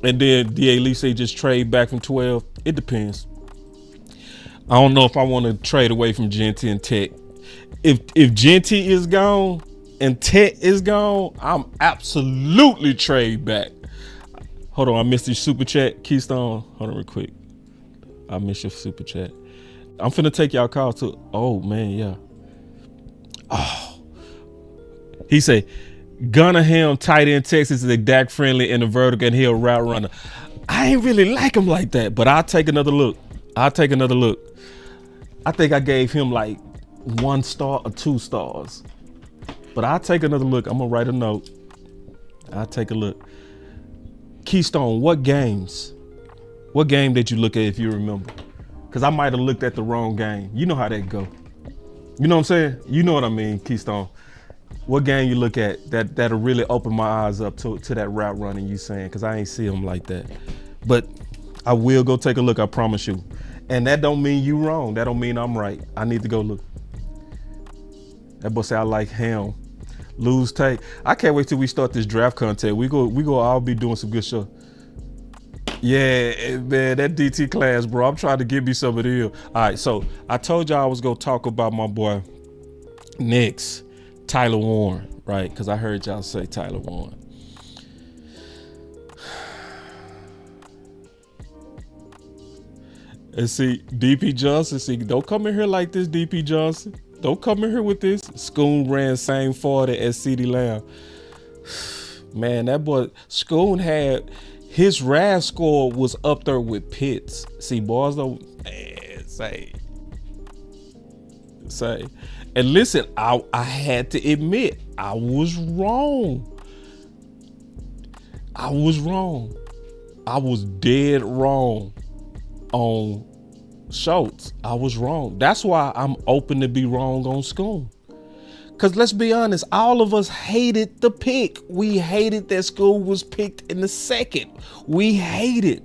And then DA Lee say just trade back from 12. It depends. I don't know if I want to trade away from Genty and Tech. If Genty is gone and Tech is gone, I'm absolutely trade back. Hold on, I missed your super chat, Keystone. Hold on real quick. I missed your super chat. I'm finna take y'all call too. Oh man, yeah. Oh, he say Gunningham tight end Texas is a Dak friendly in the vertical and he'll route runner. I ain't really like him like that, but I'll take another look. I think I gave him like 1 star or 2 stars, but I'll take another look. I'm gonna write a note. I'll take a look. Keystone, what game did you look at if you remember? Because I might have looked at the wrong game. You know how that go. You know what I'm saying? You know what I mean, Keystone. What game you look at that'll really open my eyes up to that route running you saying? Because I ain't see him like that. But I will go take a look, I promise you. And that don't mean you wrong. That don't mean I'm right. I need to go look. That boy say I like him. Lose take. I can't wait till we start this draft contest. We go all be doing some good stuff. Yeah, man, that DT class, bro. I'm trying to give me some of them. All right, so I told y'all I was gonna talk about my boy next, Tyler Warren, right? Because I heard y'all say Tyler Warren. And see, DP Johnson, don't come in here like this, DP Johnson. Don't come in here with this. Schoon ran same 40 as CeeDee Lamb. Man, that boy, Schoon had, his RAS score was up there with Pitts. See, boys don't, man, say. And listen, I had to admit, I was wrong. I was dead wrong on Schultz. I was wrong. That's why I'm open to be wrong on Schoon. Because let's be honest, all of us hated the pick. We hated that Schoon was picked in the second. We hate it.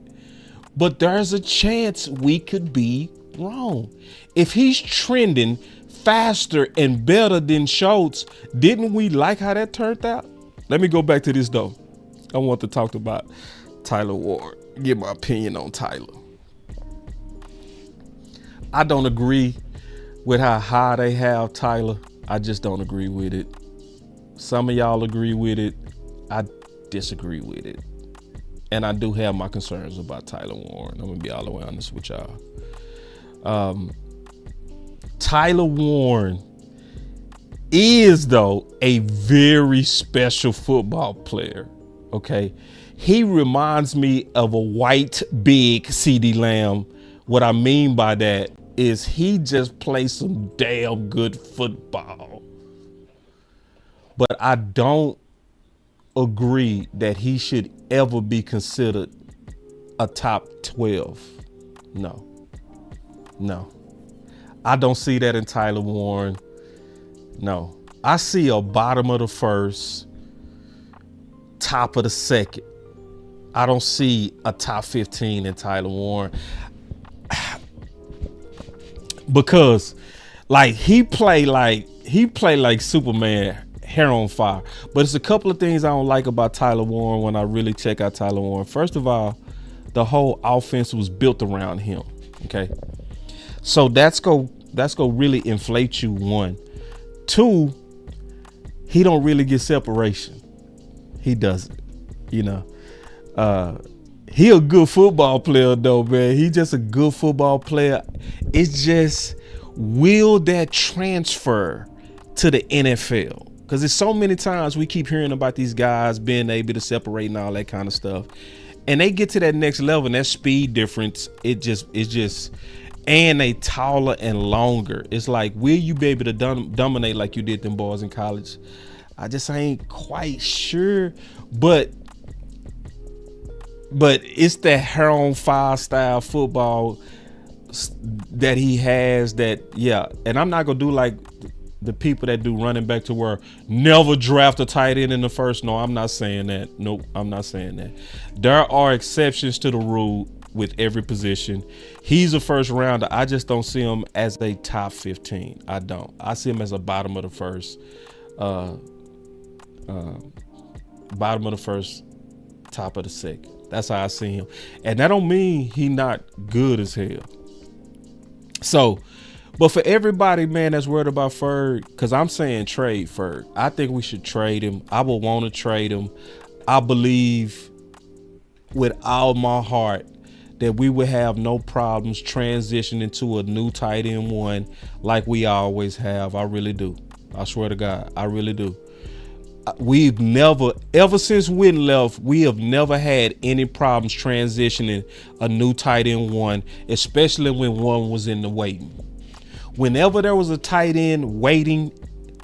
But there's a chance we could be wrong. If he's trending faster and better than Schultz, didn't we like how that turned out? Let me go back to this though. I want to talk about Tyler Ward. Give my opinion on Tyler. I don't agree with how high they have Tyler. I just don't agree with it. Some of y'all agree with it. I disagree with it. And I do have my concerns about Tyler Warren. I'm gonna be all the way honest with y'all. Tyler Warren is, though, a very special football player, okay? He reminds me of a white, big CeeDee Lamb. What I mean by that is he just plays some damn good football. But I don't agree that he should ever be considered a top 12. No. I don't see that in Tyler Warren. No. I see a bottom of the first, top of the second. I don't see a top 15 in Tyler Warren. Because he play like Superman, hair on fire. But it's a couple of things I don't like about Tyler Warren when I really check out Tyler Warren. First of all, the whole offense was built around him. Okay. So that's go really inflate you, 1. 2, he don't really get separation. He doesn't, you know. He a good football player though, man. He just a good football player. It's just, will that transfer to the NFL? Because there's so many times we keep hearing about these guys being able to separate and all that kind of stuff. And they get to that next level and that speed difference, it's just, and they taller and longer. It's like, will you be able to dominate like you did them boys in college? I just ain't quite sure. But it's that hair on fire style football that he has that, yeah. And I'm not going to do like the people that do running back to where never draft a tight end in the first. No, I'm not saying that. Nope, I'm not saying that. There are exceptions to the rule with every position. He's a first rounder. I just don't see him as a top 15. I don't. I see him as a bottom of the first, top of the second. That's how I see him. And that don't mean he not good as hell. So, but for everybody, man, that's worried about Ferg, because I'm saying trade Ferg. I think we should trade him. I would want to trade him. I believe with all my heart that we would have no problems transitioning to a new tight end one like we always have. I really do. I swear to God, I really do. We've never, ever since Witten left, we have never had any problems transitioning a new tight end one, especially when one was in the waiting. Whenever there was a tight end waiting,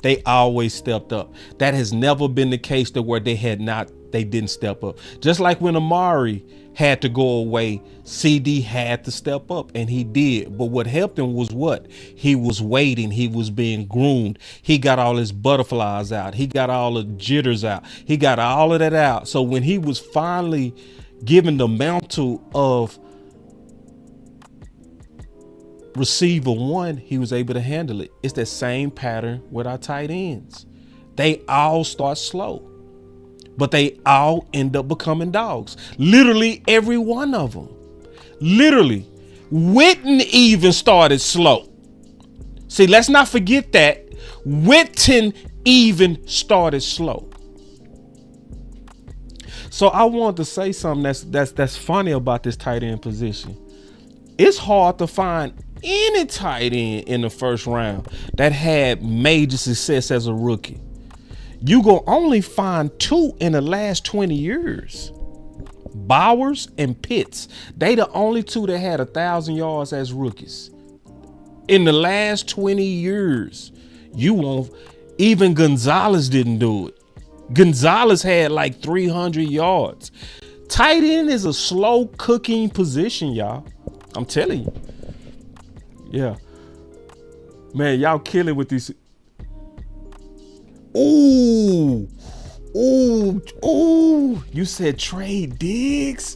they always stepped up. That has never been the case to where they didn't step up. Just like when Amari had to go away, CD had to step up, and he did. But what helped him was what? He was waiting. He was being groomed. He got all his butterflies out. He got all the jitters out. He got all of that out. So when he was finally given the mantle of receiver one, he was able to handle it. It's that same pattern with our tight ends. They all start slow, but they all end up becoming dogs. Literally every one of them. Literally. Witten even started slow. See, let's not forget that. Witten even started slow. So I wanted to say something that's funny about this tight end position. It's hard to find any tight end in the first round that had major success as a rookie. You gonna only find 2 in the last 20 years. Bowers and Pitts. They the only 2 that had 1,000 yards as rookies. In the last 20 years, you won't, even Gonzalez didn't do it. Gonzalez had like 300 yards. Tight end is a slow cooking position, y'all. I'm telling you. Yeah. Man, y'all killing with these. Ooh. Ooh. Ooh. You said trade Diggs?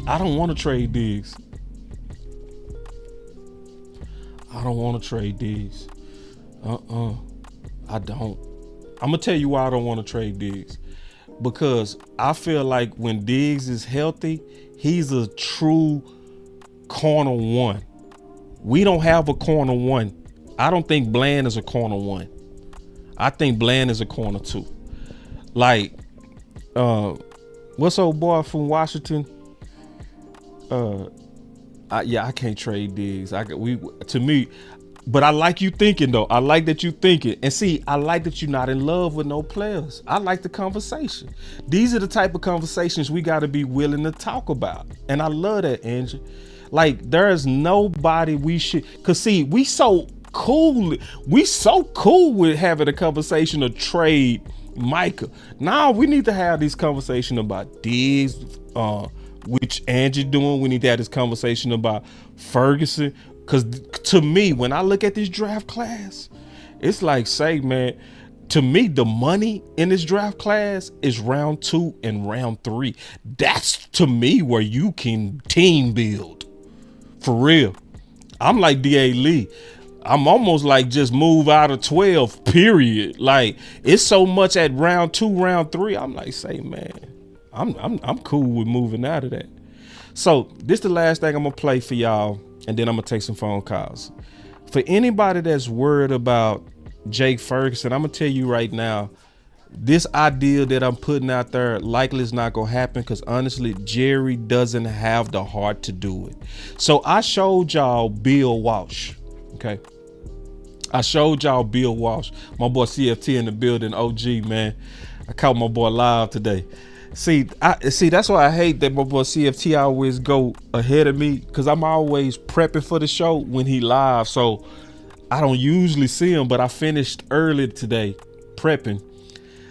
I don't want to trade Diggs. I don't want to trade Diggs. I don't. I'm going to tell you why I don't want to trade Diggs. Because I feel like when Diggs is healthy, he's a true corner one. We don't have a corner one. I don't think Bland is a corner one. I think Bland is a corner two. Like, what's old boy from Washington? I can't trade Diggs. To me, but I like you thinking though. I like that you thinking. And see, I like that you're not in love with no players. I like the conversation. These are the type of conversations we got to be willing to talk about. And I love that, Angie. Like, there is nobody we should, cause see, we so cool with having a conversation of trade Micah. Now we need to have this conversation about Diggs, which Angie doing. We need to have this conversation about Ferguson. Because to me, when I look at this draft class, it's like, say, man, to me, the money in this draft class is round 2 and round 3. That's, to me, where you can team build. For real. I'm like D.A. Lee. I'm almost like just move out of 12, period. Like, it's so much at round 2, round 3. I'm like, say, man, I'm cool with moving out of that. So this the last thing I'm going to play for y'all. And then I'm going to take some phone calls. For anybody that's worried about Jake Ferguson, I'm going to tell you right now, this idea that I'm putting out there likely is not going to happen because honestly, Jerry doesn't have the heart to do it. So I showed y'all Bill Walsh. Okay. I showed y'all Bill Walsh. My boy CFT in the building, OG, man. I caught my boy live today. See, that's why I hate that my boy CFT always go ahead of me because I'm always prepping for the show when he live. So I don't usually see him, but I finished early today prepping.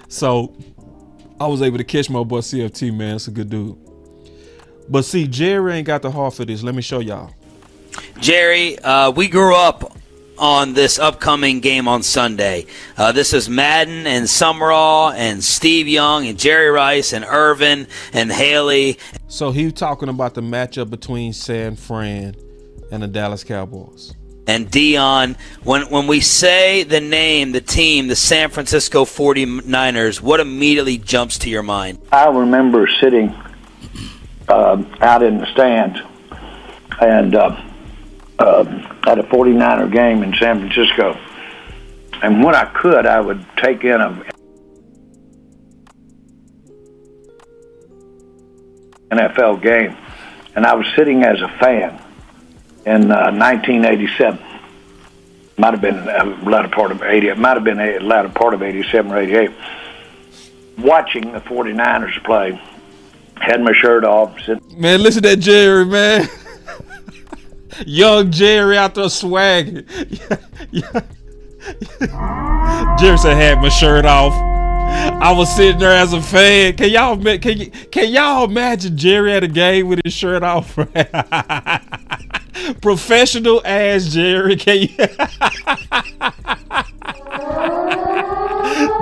So I was able to catch my boy CFT, man. It's a good dude. But see, Jerry ain't got the heart for this. Let me show y'all. Jerry, we grew up on this upcoming game on Sunday. This is Madden and Summerall and Steve Young and Jerry Rice and Irvin and Haley. So he was talking about the matchup between San Fran and the Dallas Cowboys. And Dion, when we say the name, the team, the San Francisco 49ers, what immediately jumps to your mind? I remember sitting out in the stands, and at a 49er game in San Francisco. And when I could, I would take in a NFL game. And I was sitting as a fan in 1987. Might have been a latter part of 80. It might have been a latter part of 87 or 88. Watching the 49ers play, had my shirt off. Man, listen to that Jerry, man. Young Jerry out there swagging. Jerry said, had my shirt off. I was sitting there as a fan. Can y'all imagine Jerry at a game with his shirt off? Professional ass Jerry. Can you?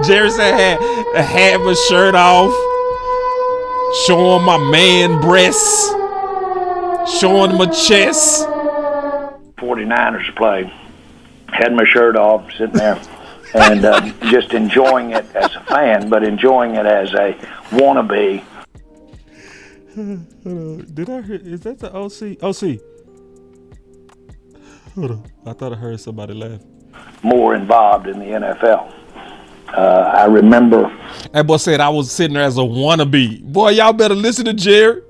Jerry said, I had my shirt off, showing my man breasts, showing my chest. 49ers play. Had my shirt off, sitting there, and just enjoying it as a fan, but enjoying it as a wannabe. Did I hear? Is that the OC? OC. Hold on. I thought I heard somebody laugh. More involved in the NFL. I remember. That boy said I was sitting there as a wannabe. Boy, y'all better listen to Jerry.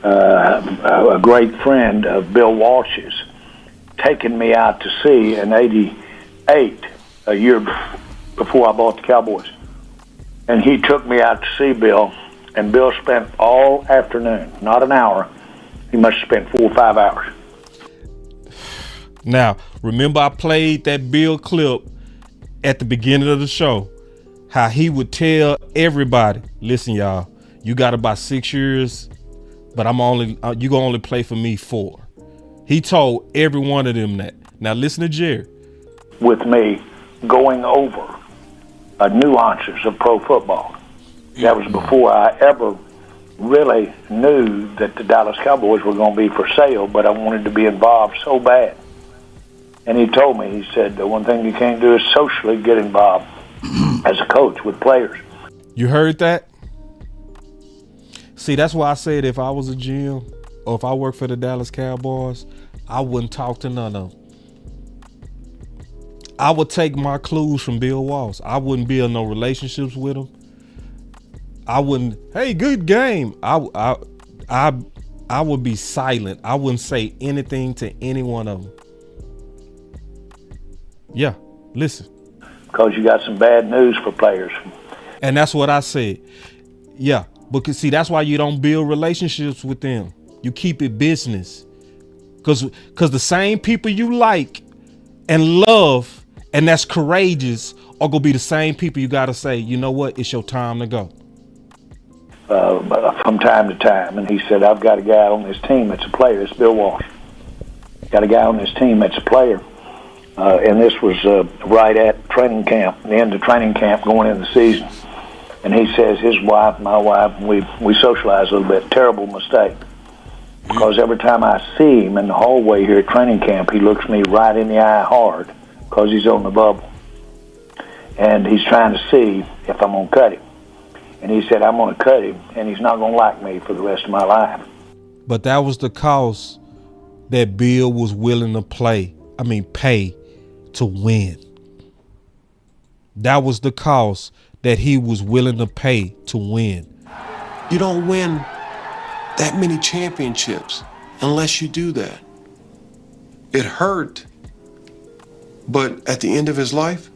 A great friend of Bill Walsh's taking me out to see in '88, a year before I bought the Cowboys. And he took me out to see Bill, and Bill spent all afternoon, not an hour. He must have spent 4 or 5 hours. Now, remember I played that Bill clip at the beginning of the show, how he would tell everybody, listen, y'all, you got about 6 years, but you gonna only play for me 4. He told every one of them that. Now listen to Jerry. With me going over nuances of pro football. That was before I ever really knew that the Dallas Cowboys were going to be for sale, but I wanted to be involved so bad. And he told me, he said, the one thing you can't do is socially get involved as a coach with players. You heard that? See, that's why I said if I was a GM or if I worked for the Dallas Cowboys, I wouldn't talk to none of them. I would take my clues from Bill Walsh. I wouldn't build no relationships with him. I wouldn't, hey, good game. I would be silent. I wouldn't say anything to any one of them. Yeah, listen. Because you got some bad news for players. And that's what I said. Yeah, because see, that's why you don't build relationships with them. You keep it business. Because the same people you like and love and that's courageous are going to be the same people you got to say, you know what, it's your time to go. From time to time. And he said, I've got a guy on this team that's a player. It's Bill Walsh. Got a guy on this team that's a player. And this was right at training camp, the end of training camp going into the season. And he says his wife, my wife, we socialize a little bit. Terrible mistake. Because every time I see him in the hallway here at training camp, he looks me right in the eye hard because he's on the bubble. And he's trying to see if I'm going to cut him. And he said, I'm going to cut him, and he's not going to like me for the rest of my life. But that was the cost that Bill was willing to pay to win. That was the cost that he was willing to pay to win. You don't win that many championships unless you do that. It hurt, but at the end of his life,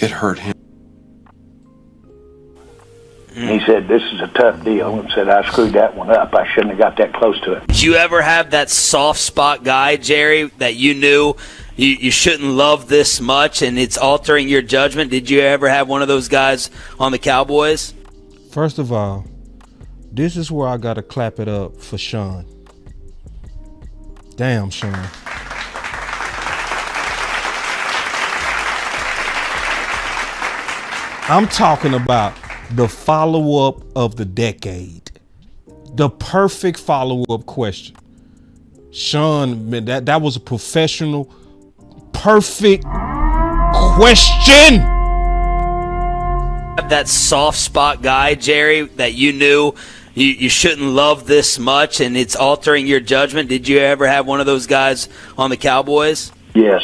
it hurt him. He said, this is a tough deal, and said, I screwed that one up. I shouldn't have got that close to it. Did you ever have that soft spot guy, Jerry, that you knew you shouldn't love this much and it's altering your judgment? Did you ever have one of those guys on the Cowboys? First of all, this is where I got to clap it up for Sean. Damn, Sean. I'm talking about the follow-up of the decade. The perfect follow-up question. Sean, man, that was a professional, perfect question. That soft spot guy, Jerry, that you knew you shouldn't love this much and it's altering your judgment? Did you ever have one of those guys on the Cowboys? Yes,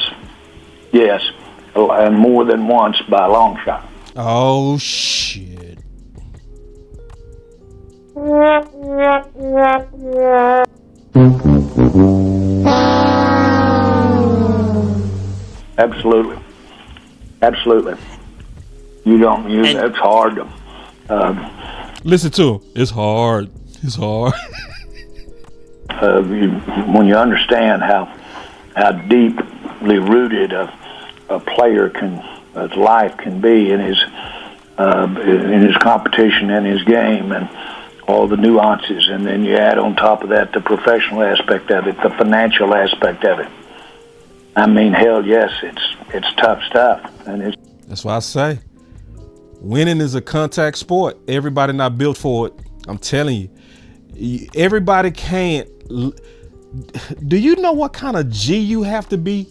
and more than once by a long shot. Oh, shit. Absolutely. It's hard to. Listen to him. It's hard. When you understand how deeply rooted a player his life can be in his competition and his game and all the nuances, and then you add on top of that the professional aspect of it, the financial aspect of it. I mean, hell, yes, it's tough stuff, and that's why I say winning is a contact sport. Everybody not built for it. I'm telling you, everybody can't. Do you know what kind of G you have to be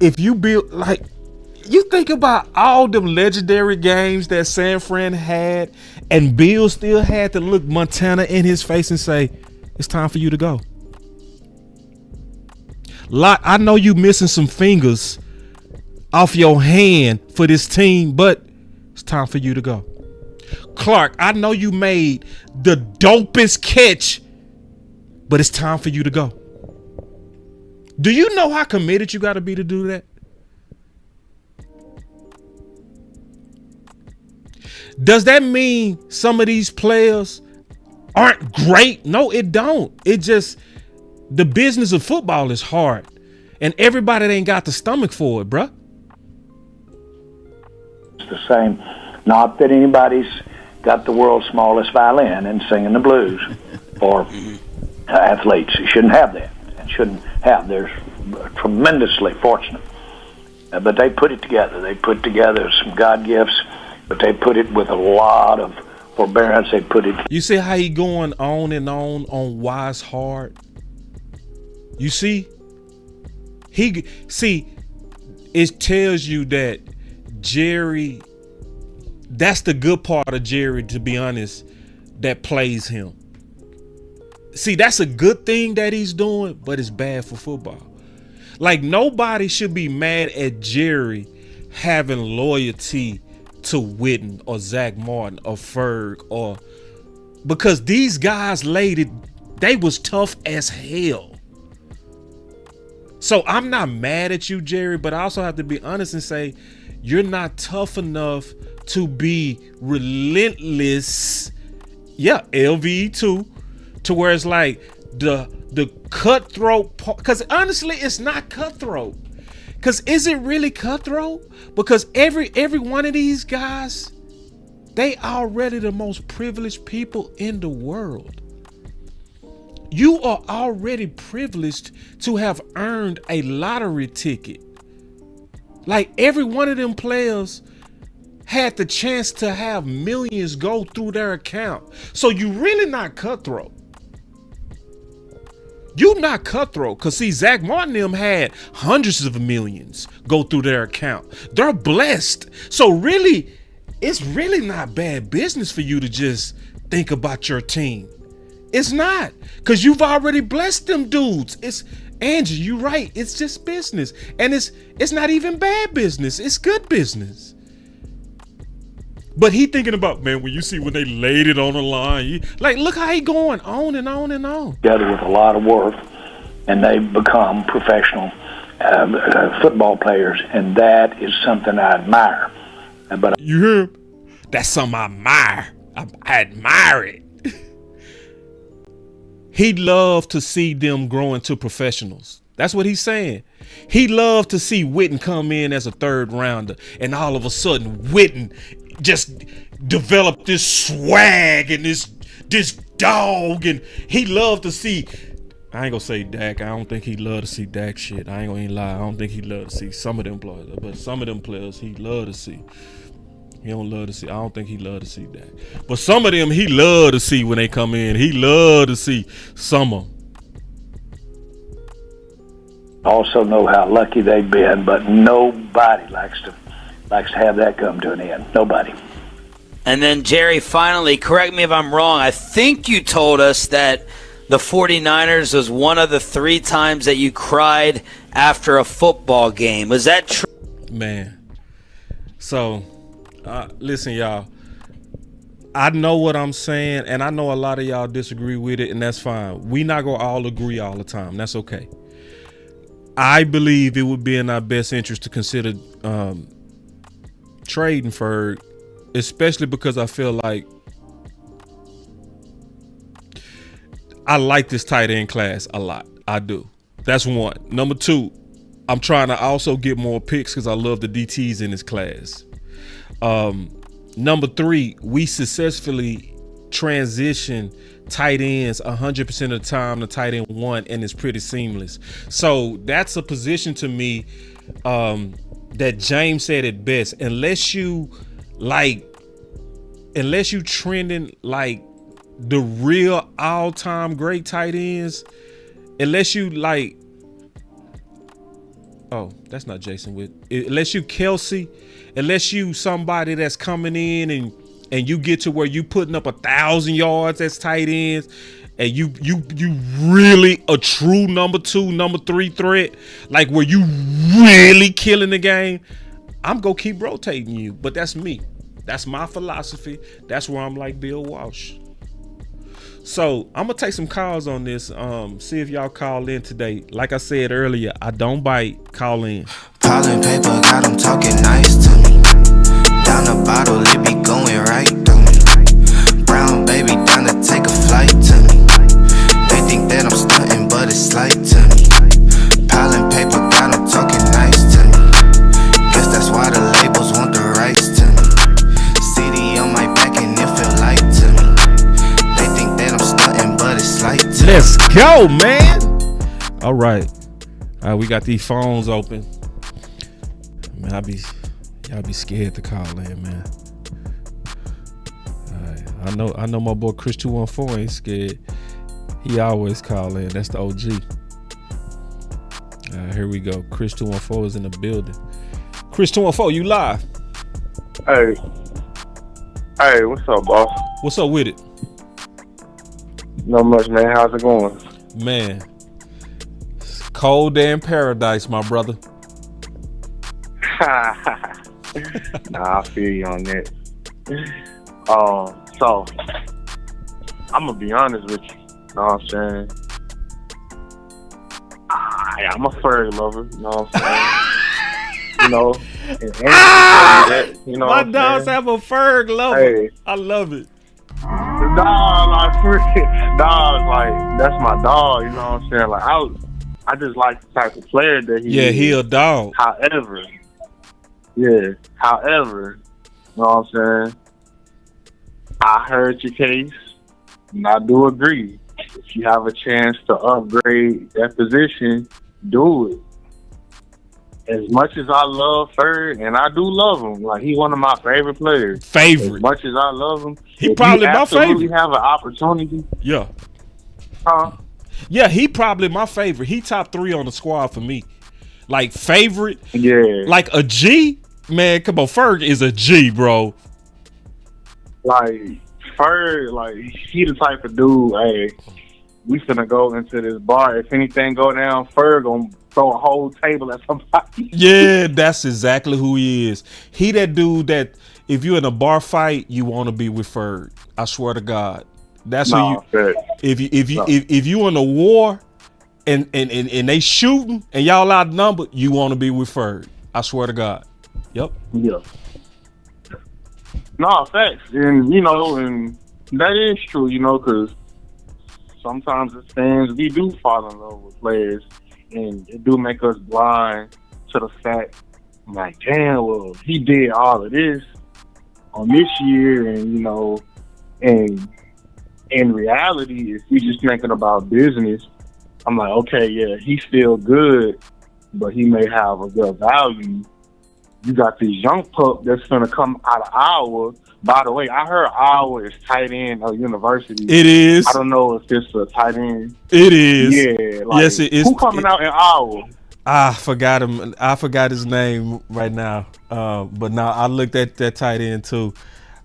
if you build like? You think about all them legendary games that San Fran had, and Bill still had to look Montana in his face and say, "It's time for you to go." I know you missing some fingers off your hand for this team, but it's time for you to go. Clark, I know you made the dopest catch, but it's time for you to go. Do you know how committed you got to be to do that? Does that mean some of these players aren't great? No, it don't. It just, the business of football is hard, and everybody ain't got the stomach for it, bruh. It's the same. Not that anybody's got the world's smallest violin and singing the blues, or athletes. You shouldn't have that. They're tremendously fortunate, but they put it together. They put together some God gifts, but they put it with a lot of forbearance. They put it. You see how he going on and on why it's hard? You see? It tells you that Jerry, that's the good part of Jerry, to be honest, that plays him. See, that's a good thing that he's doing, but it's bad for football. Like, nobody should be mad at Jerry having loyalty to Witten or Zach Martin or Ferg, or because these guys they was tough as hell. So I'm not mad at you, Jerry, but I also have to be honest and say you're not tough enough to be relentless. Yeah, LVE too, to where it's like the cutthroat part, because honestly it's not cutthroat. Because is it really cutthroat? Because every one of these guys, they already the most privileged people in the world. You are already privileged to have earned a lottery ticket. Like, every one of them players had the chance to have millions go through their account. So you really not cutthroat. You not cutthroat, because see, Zach Martin them had hundreds of millions go through their account. They're blessed. So really, it's really not bad business for you to just think about your team. It's not, because you've already blessed them dudes. It's, Angie, you're right. It's just business. And it's not even bad business. It's good business. But he thinking about, man, when you see when they laid it on the line, like, look how he going on and on and on. Together with a lot of work, and they become professional football players, and that is something I admire. But you hear him? That's something I admire. I admire it. He'd love to see them grow into professionals. That's what he's saying. He'd love to see Witten come in as a third rounder, and all of a sudden Witten just develop this swag and this dog, and he loved to see. I ain't gonna say Dak. I don't think he love to see Dak shit. I ain't gonna lie. I don't think he love to see some of them players, but some of them players he love to see. He don't love to see. I don't think he love to see Dak, but some of them he love to see when they come in. He love to see some of them. Also know how lucky they've been, but nobody likes to have that come to an end. Nobody. And then, Jerry, finally, correct me if I'm wrong. I think you told us that the 49ers was one of the 3 times that you cried after a football game. Was that true? Man. So, listen, y'all. I know what I'm saying, and I know a lot of y'all disagree with it, and that's fine. We not going to all agree all the time. That's okay. I believe it would be in our best interest to consider trading for, especially because I feel like I like this tight end class a lot. I do. That's one. Number 2, I'm trying to also get more picks because I love the DTs in this class. Number 3, we successfully transition tight ends 100% of the time to tight end 1, and it's pretty seamless. So that's a position to me that James said it best. Unless you trending like the real all-time great tight ends, unless you like, oh, that's not Jason Witt. Unless you Kelsey, unless you somebody that's coming in and you get to where you putting up 1,000 yards as tight ends, and you really a true number 2, number 3 threat, like where you really killing the game, I'm gonna keep rotating you. But that's me. That's my philosophy. That's where I'm like Bill Walsh. So I'm gonna take some calls on this. See if y'all call in today. Like I said earlier, I don't bite. Call in. Piling paper, got them talking nice to me. Down the bottle, it be going right through me. Brown baby down to take a flight to me. They think that I'm stunting, but it's slight to me. Piling paper, got them talking nice to me. Guess that's why the labels want the rights to me. CD on my back and it feel light to me. They think that I'm stunting, but it's slight to me. Let's go, man. All right. We got these phones open. Man, y'all be scared to call in, man. All right. I know my boy Chris 214 ain't scared. He always call in. That's the OG. Here we go. Chris 214 is in the building. Chris 214, you live. Hey, what's up, boss? What's up with it? Not much, man. How's it going? Man, it's cold day in paradise, my brother. Nah, I feel you on that. So I'm gonna be honest with you. Know what I'm saying? I'm a furry lover. You know what I'm saying? You know, my dogs have a fur lover. Hey. I love it. Dog, like that's my dog. You know what I'm saying? Like I just like the type of player that he is. He a dog. However, you know what I'm saying? I heard your case, and I do agree. If you have a chance to upgrade that position, do it. As much as I love Ferg, and I do love him, like he's one of my favorite players. As much as I love him, he probably my favorite. Have an opportunity. Yeah. Huh? Yeah, he probably my favorite. He top 3 on the squad for me. Like favorite. Yeah. Like a G, man. Come on, Ferg is a G, bro. Like Ferg, like he the type of dude. Hey, we finna go into this bar. If anything go down, Ferg gonna throw a whole table at somebody. Yeah, that's exactly who he is. He that dude that if you're in a bar fight, you want to be with Ferg. I swear to God, that's who you. If you in a war and they shooting and y'all outnumbered, you want to be with Ferg. I swear to God. Yep. Yeah. No, facts. And, you know, and that is true, you know, because sometimes as fans, we do fall in love with players, and it do make us blind to the fact, like, damn, well, he did all of this on this year, and, you know, and in reality, if we just thinking about business, I'm like, okay, yeah, he's still good, but he may have a good value. You got this young pup that's going to come out of Iowa. By the way, I heard Iowa is tight end of university. It is. I don't know if it's a tight end. It is. Yeah. Like, yes, it is. Who coming out in Iowa? I forgot him. I forgot his name right now. But now I looked at that tight end too.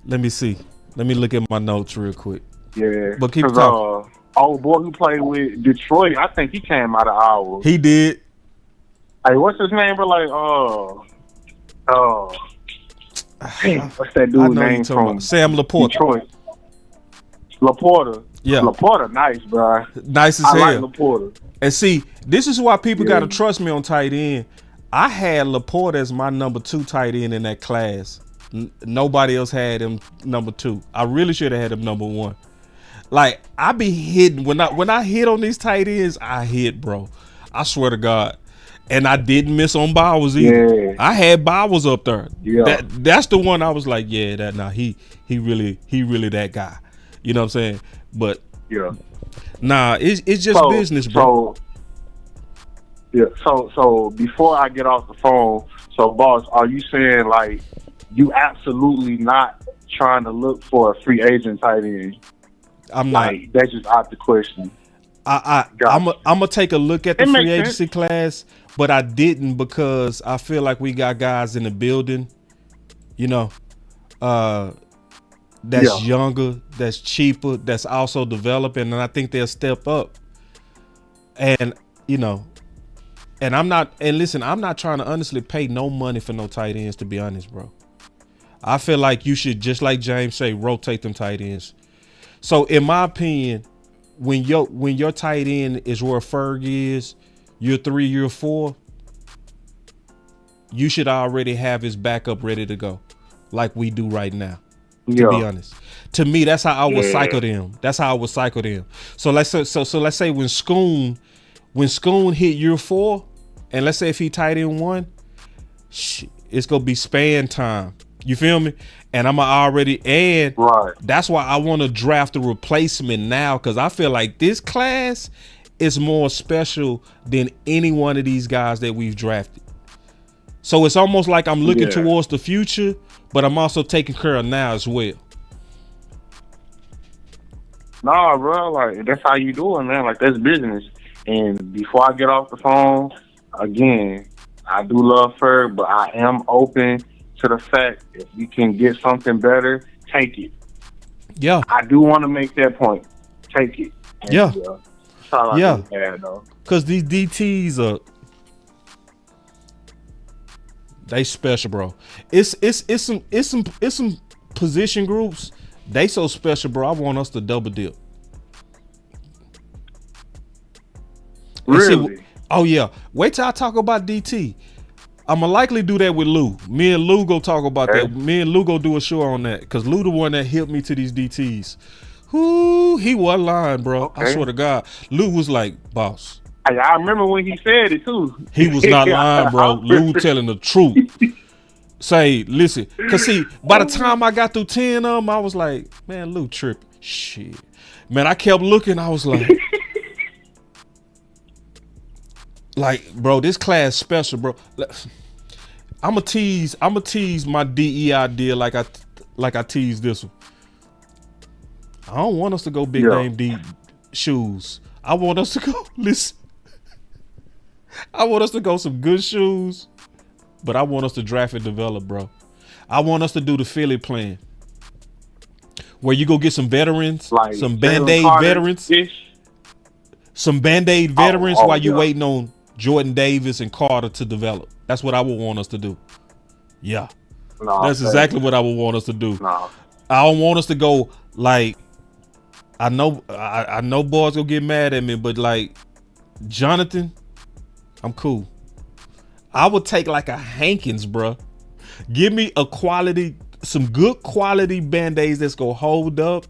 Let me see. Let me look at my notes real quick. Yeah. But keep talking. Old boy who played with Detroit, I think he came out of ours. He did. Hey, what's his name? Bro? Like, damn, what's that dude's name from Sam Laporta. Detroit. Laporta. Yeah. Laporta, nice, bro. Nice as I hell. like Laporta. And see, this is why people got to trust me on tight end. I had Laporta as my number 2 tight end in that class. Nobody else had him number 2. I really should have had him number 1. Like, I be hitting when I hit on these tight ends, I hit, bro. I swear to God. And I didn't miss on Bowers either. Yeah. I had Bowers up there. Yeah. That's the one I was like, yeah, he really that guy. You know what I'm saying? But yeah. Nah, it's just business, bro. So before I get off the phone, so boss, are you saying like you absolutely not trying to look for a free agent tight end? I'm not. Like, that's just out the question. I'm gonna take a look at the free agency class, but I didn't because I feel like we got guys in the building, you know, that's younger, that's cheaper, that's also developing, and I think they'll step up. And you know, and I'm not trying to honestly pay no money for no tight ends, to be honest, bro. I feel like you should, just like James say, rotate them tight ends. So in my opinion, when your tight end is where Ferg is, year 3, year 4, you should already have his backup ready to go, like we do right now. To be honest, to me, that's how I would cycle them. That's how I would cycle them. So let's say when Schoon hit year 4, and let's say if he tight end 1, it's gonna be span time. You feel me? And I'm already, and that's why I want to draft a replacement now, because I feel like this class is more special than any one of these guys that we've drafted. So it's almost like I'm looking towards the future, but I'm also taking care of now as well. Nah, bro, like that's how you do it, man. Like, that's business. And before I get off the phone, again, I do love Ferg, but I am open to the fact if you can get something better, take it. Yeah. I do want to make that point. Take it. And, yeah. Because these DTs are, they special, bro. It's some position groups. They so special, bro. I want us to double dip. Really? Oh yeah. Wait till I talk about DT. I'ma likely do that with Lou. Me and Lou go talk about that. Me and Lou go do a show on that, because Lou the one that helped me to these DTs. Whoo, he wasn't lying, bro. I swear to God. Lou was like, boss. I remember when he said it too. He was not lying, bro. Lou telling the truth. Say, listen, because see, by the time I got through 10 of them, I was like, man, Lou tripping. Shit. Man, I kept looking. I was like, bro, this class special, bro. I'ma tease my DEI deal like I teased this one. I don't want us to go big name D shoes. I want us to go, listen. I want us to go some good shoes, but I want us to draft and develop, bro. I want us to do the Philly plan, where you go get some veterans, like some Band-Aid veterans, some Band-Aid veterans while you waiting on Jordan Davis and Carter to develop. That's what I would want us to do. Yeah. That's exactly what I would want us to do. I don't want us to go like, I know boys gonna get mad at me, but like Jonathan, I'm cool. I would take like a Hankins, bro. Give me some good quality Band-Aids that's gonna hold up,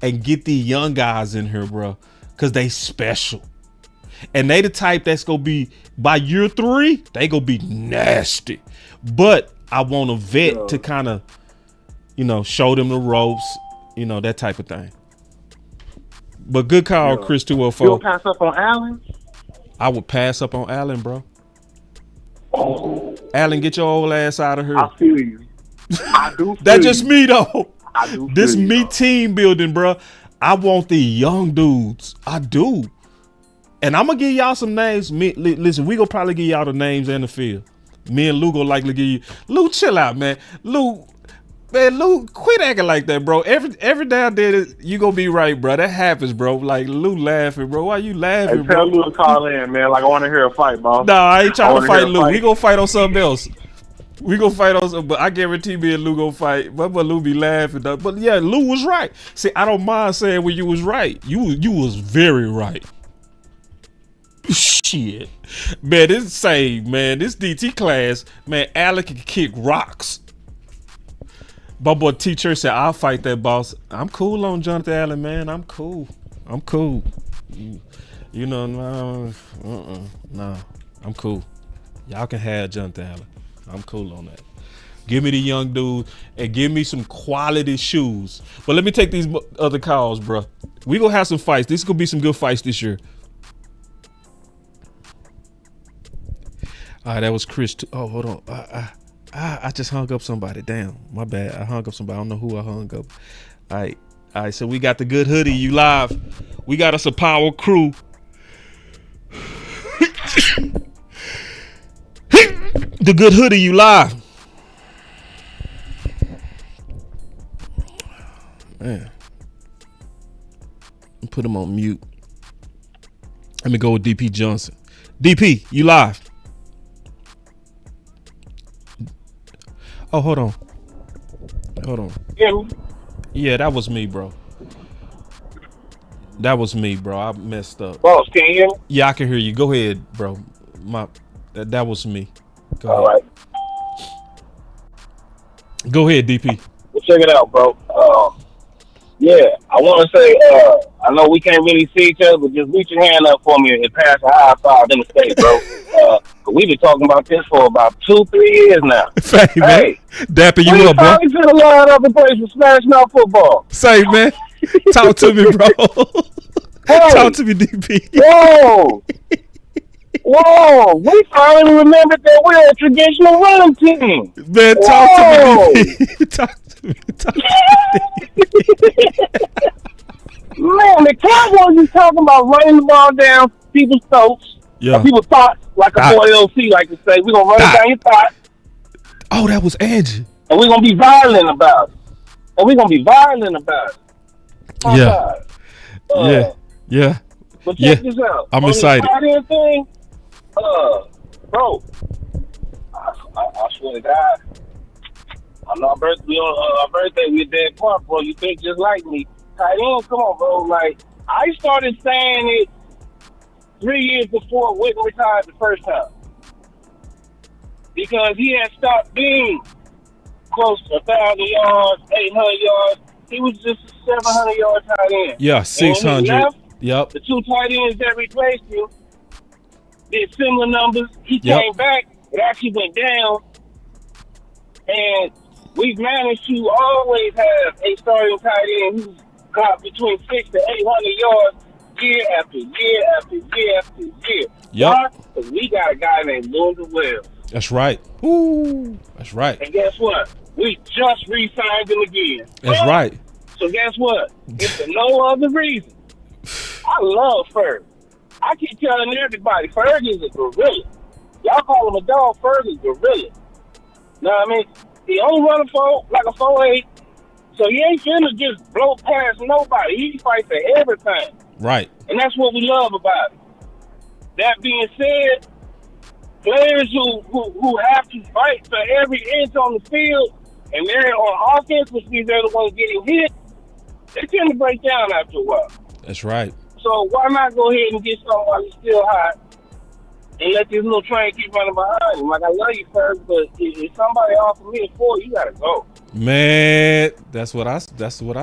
and get the young guys in here, bro, because they special. And they the type that's gonna be, by year 3, they gonna be nasty. But I want a vet to kind of, show them the ropes, that type of thing. But good call, Chris 204. You'll pass up on Allen? I would pass up on Allen, bro. Allen, get your old ass out of here. I feel you. I do. That's just me, though. I do. This me team building, bro. I want the young dudes. I do. And I'm gonna give y'all some names. Listen, we gonna probably give y'all the names and the field. Me and Lou gonna likely give you. Lou, chill out, man. Lou, Man, Lou, quit acting like that, bro. Every day I did it, you gonna be right, bro. That happens, bro. Like Lou laughing, bro. Why you laughing, Hey, bro? tell Lou to call in, man. Like I want to hear a fight, boss. Nah, I ain't trying to wanna fight hear a Lou. fight. We gonna fight on something else. We gonna fight on something, but I guarantee me and Lou gonna fight. But Lou be laughing though. But yeah, Lou was right. See, I don't mind saying when you was right. You was very right. Shit. Man, this DT class, man, Alec can kick rocks. My boy T-Church said, I'll fight that boss. I'm cool on Jonathan Allen, man. I'm cool. You know, nah, I'm cool. Y'all can have Jonathan Allen. I'm cool on that. Give me the young dude and give me some quality shoes. But let me take these other calls, bro. We gonna have some fights. This is gonna be some good fights this year. All right, that was Chris. Oh, hold on. I just hung up somebody. Damn, my bad. I hung up somebody. I don't know who I hung up. All right. So we got the good hoodie. You live. We got us a power crew. The good hoodie. You live. Man, put him on mute. Let me go with DP Johnson. DP, you live. Oh, hold on. Yeah, that was me, bro. I messed up. Boss, can you hear me? Yeah, I can hear you. Go ahead, bro. That was me. All right. Go ahead, DP. Well, check it out, bro. Yeah, I want to say, I know we can't really see each other, but just reach your hand up for me and pass a high five in the state, bro. We've been talking about this for about 2-3 years now. Hey, dapping you up, bro. Finally to the line up and play some Smash Mouth football. Say, man. Talk to me, bro. Hey. Talk to me, DP. Whoa, we finally remembered that we're a traditional run team. Man, talk to me, DP. Talk to me. Man, the Cowboys is talking about running the ball down people's throats. Yeah. People's thoughts, like a boy LC like to say. We're going to run it down your thoughts. Oh, that was Angie. And we're going to be violent about it. Yeah. But check this out. I'm on excited. The tight end thing, bro, I swear to God, I know our birthday, we're dead apart, bro. You think just like me. Tight end, come on, bro. Like, I started saying it 3 years before Whitten retired the first time. Because he had stopped being close to 1,000 yards, 800 yards. He was just a 700-yard tight end. Yeah, 600. Yep. The two tight ends that replaced him did similar numbers. He came back. It actually went down. And we've managed to always have a starting tight end who's got between 600 to 800 yards year after year after year after year. Yep. Why? Because we got a guy named Louis Wells. That's right. Ooh, that's right. And guess what? We just re-signed him again. That's right. So guess what? If for no other reason, I love Ferg. I keep telling everybody, Ferg is a gorilla. Y'all call him a dog, Ferg is a gorilla. Know what I mean? He only run a 4.8, so he ain't finna just blow past nobody. He fights for everything. Right. And that's what we love about it. That being said, players who have to fight for every inch on the field, and they're on offense, which means they're the ones getting hit, they tend to break down after a while. That's right. So why not go ahead and get something while he's still hot and let this little train keep running behind him? Like, I love you, first, but if somebody offers me a 4, you got to go. Man, that's what I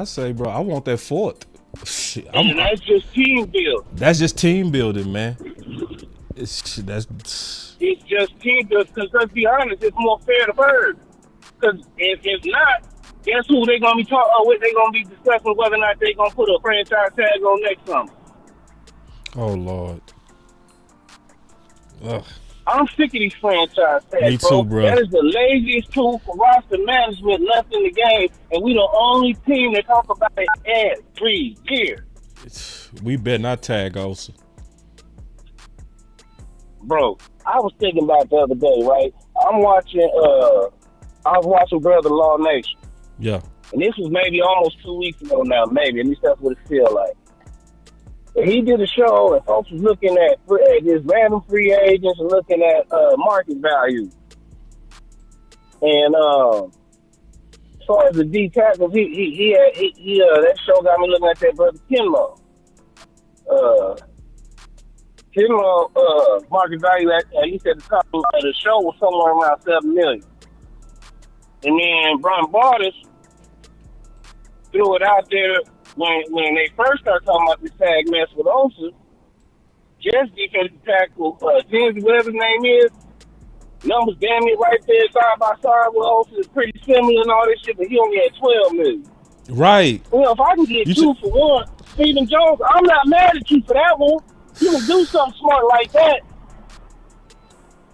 say, bro. I want that fourth. Shit, And that's just team building. That's just team building, man. It's just team building, because let's be honest, it's more fair to Bird. Because if not, guess who they're going to be talking with? They're going to be discussing whether or not they're going to put a franchise tag on next summer. Oh, Lord. Ugh. I'm sick of these franchise tags, Me too, bro. That is the laziest tool for roster management left in the game, and we the only team that talk about it every year. We better not tag also. Bro, I was thinking about the other day, right? I was watching Brother Law Nation. Yeah. And this was maybe almost 2 weeks ago now, maybe. At least that's what it feels like. And he did a show, and folks was looking at just random free agents and looking at market value. And as far as the D tackles, that show got me looking at that brother Kinlaw. Kinlaw market value at least at the top of the show was somewhere around $7 million. And then Brian Bardis threw it out there when they first started talking about this tag mess with Osa. Jets defensive tackle, James, whatever his name is, numbers damn near right there side by side with Osa is pretty similar and all this shit, but he only had $12 million. Right. Well, if I can get two for one, Stephen Jones, I'm not mad at you for that one. You can do something smart like that.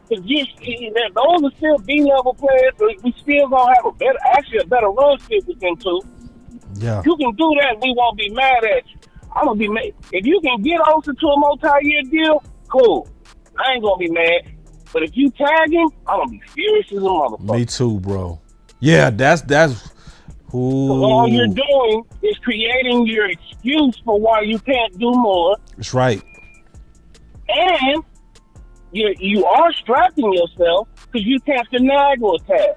Because those are still B-level players, but we still going to have a better run fit with them too. Yeah. You can do that, we won't be mad at you. I'm going to be mad. If you can get Osa to a multi-year deal, cool. I ain't going to be mad. But if you tag him, I'm going to be furious as a motherfucker. Me too, bro. Yeah, that's ooh. All you're doing is creating your excuse for why you can't do more. That's right. And you are strapping yourself because you can't finagle a tag.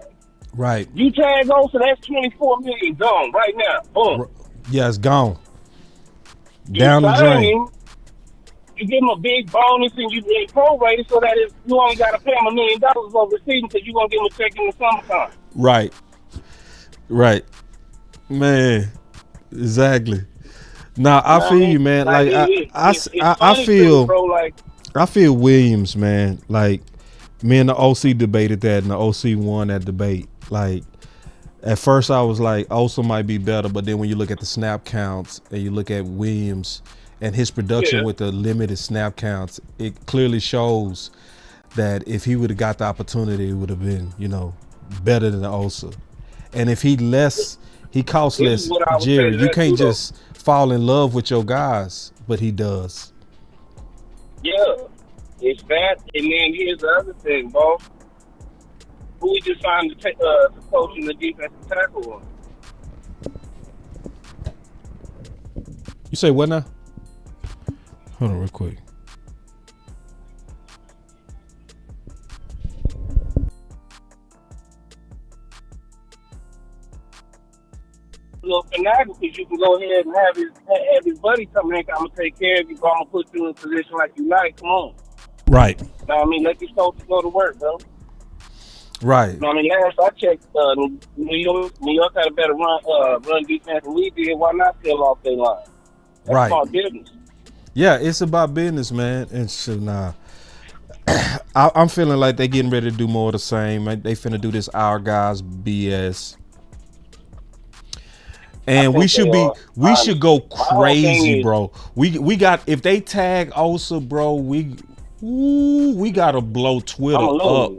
Right. You tag Osa, that's $24 million gone right now. Boom. Yeah, it's gone. Down the drain. You give him a big bonus and you get prorated so that you only got to pay him $1 million over the season because you're going to give him a check in the summertime. Right. Right. Man, exactly. Nah, I feel you, man. Like I feel, bro, like, I feel Williams, man. Like me and the OC debated that, and the OC won that debate. Like at first, I was like, Osa might be better, but then when you look at the snap counts and you look at Williams and his production with the limited snap counts, it clearly shows that if he would have got the opportunity, it would have been, better than the Osa. And if he costs less, Jerry, you can't just fall in love with your guys, but he does. Yeah, it's that. And then here's the other thing, boss. Who we just signed to coach in the defensive tackle one? You say what now? Hold on real quick. Little finagle because you can go ahead and have his buddy come in. I'm gonna take care of you. I'm gonna put you in a position like you like. Come on. Right. You know what I mean? Let your coach go to work, bro. Right. You know what I mean? Last I checked, New York had a better run defense than we did. Why not fill off their line? That's right. about business. Yeah, it's about business, man. And so, I'm feeling like they getting ready to do more of the same. They finna do this our guys BS. And we should go crazy, bro. We got, if they tag Osa, bro, we gotta blow Twitter up.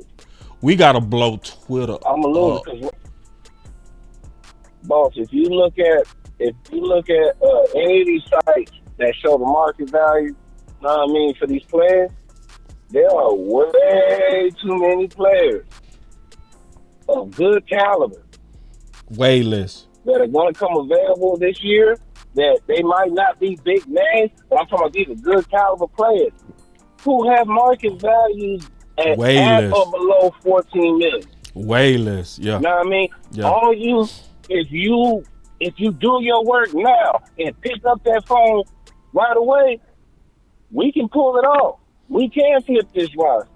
We gotta blow Twitter up. I'm a loser because, boss, if you look at any of these sites that show the market value, you know what I mean, for these players, there are way too many players of good caliber. Way less. That are going to come available this year, that they might not be big names, but I'm talking about these are good caliber players who have market values at or below $14 million. Way less, yeah. You know what I mean? Yeah. All if you do your work now and pick up that phone right away, we can pull it off. We can flip this roster.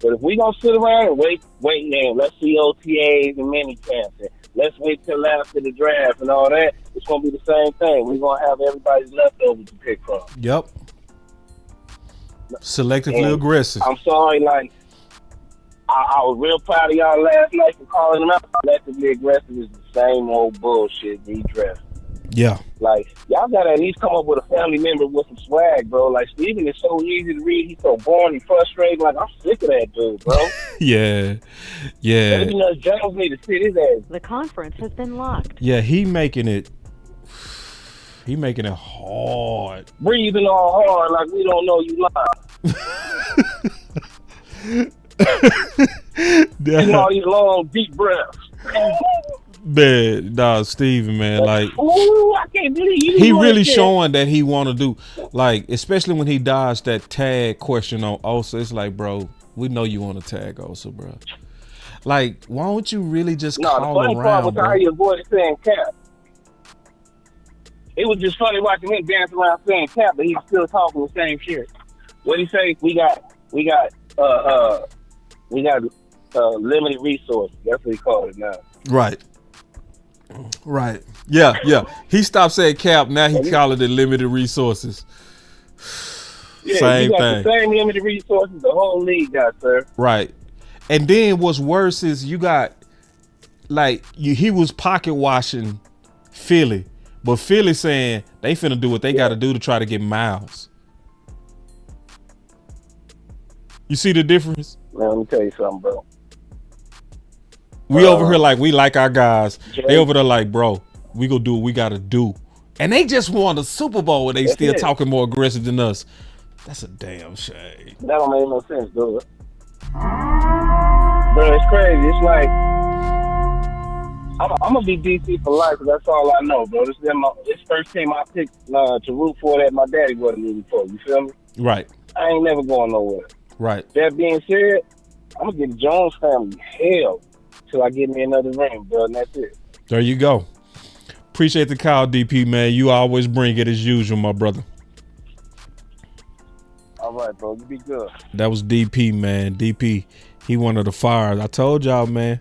But if we gonna sit around and wait, man, let's see OTAs and mini camps, and let's wait till after the draft and all that, it's gonna be the same thing. We're gonna have everybody's leftovers to pick from. Yep. Selectively aggressive. I'm sorry, like I was real proud of y'all last night for calling them out. Selectively aggressive is the same old bullshit we dressed. Yeah. Like, y'all gotta at least come up with a family member with some swag, bro. Like, Steven is so easy to read. He's so boring and frustrated. Like, I'm sick of that dude, bro. Yeah. Maybe Jones need to sit his ass. The conference has been locked. Yeah, he making it hard. Breathing all hard like we don't know you lying. Getting all these long, deep breaths. Man, dog, Steven, man, like Ooh, I can't believe you. he doing really this. showing that he want to do, like, especially when he dodged that tag question on Osa. It's like, bro, we know you want to tag Osa, bro. Like, why don't you really just No, call the funny part around, was bro? how he avoided saying cap. It was just funny watching him dance around saying cap, but he's still talking the same shit. What he say? We got limited resources. That's what he called it now. Right. Yeah. He stopped saying cap. Now he calling it limited resources. Yeah, Same you got thing. the same limited resources the whole league got, sir. Right. And then what's worse is you got, like, he was pocket washing Philly, but Philly saying they finna do what they got to do to try to get Miles. You see the difference? Man, let me tell you something, bro. We over here like we like our guys. They over there like, bro, we gonna do what we gotta do. And they just won the Super Bowl and they still talking more aggressive than us. That's a damn shame. That don't make no sense, dude. Bro, it's crazy. It's like I'm gonna be DC for life, because that's all I know, bro. This first team I picked to root for that my daddy wasn't rooting for. You feel me? Right. I ain't never going nowhere. Right. That being said, I'm gonna give the Jones family hell till I get me another ring, bro, and that's it. There you go. Appreciate the call, DP, man. You always bring it as usual, my brother. All right, bro. You be good. That was DP, man. DP, he one of the fires. I told y'all, man.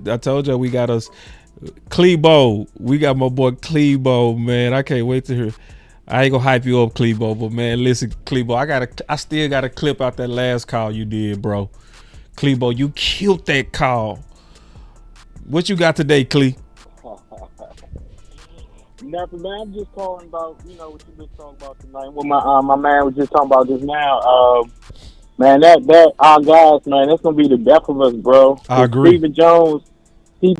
I told y'all we got us. Clebo. We got my boy Clebo, man. I can't wait to hear. I ain't gonna hype you up, Clebo, but man, listen, Clebo, I still got a clip out that last call you did, bro. Clebo, you killed that call. What you got today, Cle? Nothing, man. I'm just calling about, what you just talking about tonight. What my man was just talking about just now. Man, that our guys, man, that's gonna be the death of us, bro. I agree. Stephen Jones, he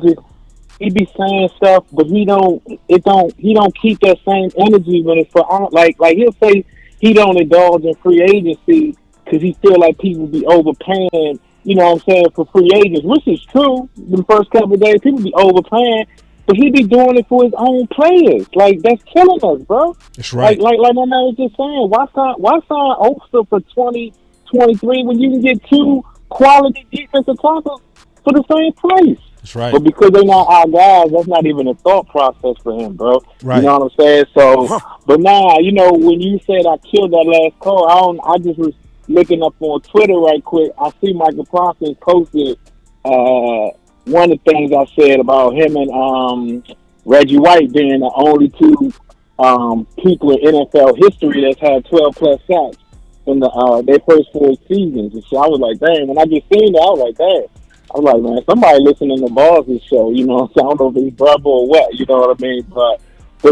be saying stuff, but he don't keep that same energy when it's for like he'll say he don't indulge in free agency because he feel like people be overpaying. You know what I'm saying, for free agents, which is true. The first couple of days, people be overpaying, but he be doing it for his own players. Like, that's killing us, bro. That's right. Like my man was just saying, why sign Oster for 2023 when you can get two quality defensive tackles for the same price? That's right. But because they're not our guys, that's not even a thought process for him, bro. Right. You know what I'm saying? So, but nah, when you said I killed that last call, I just was looking up on Twitter right quick. I see Michael Parsons posted one of the things I said about him and Reggie White being the only two people in NFL history that's had 12-plus sacks in their first 4 seasons. And so I was like, dang, when I just seen that, I was like, dang. I was like, man, somebody listening to Boss's show, so I don't know if it's brother or what, you know what I mean? But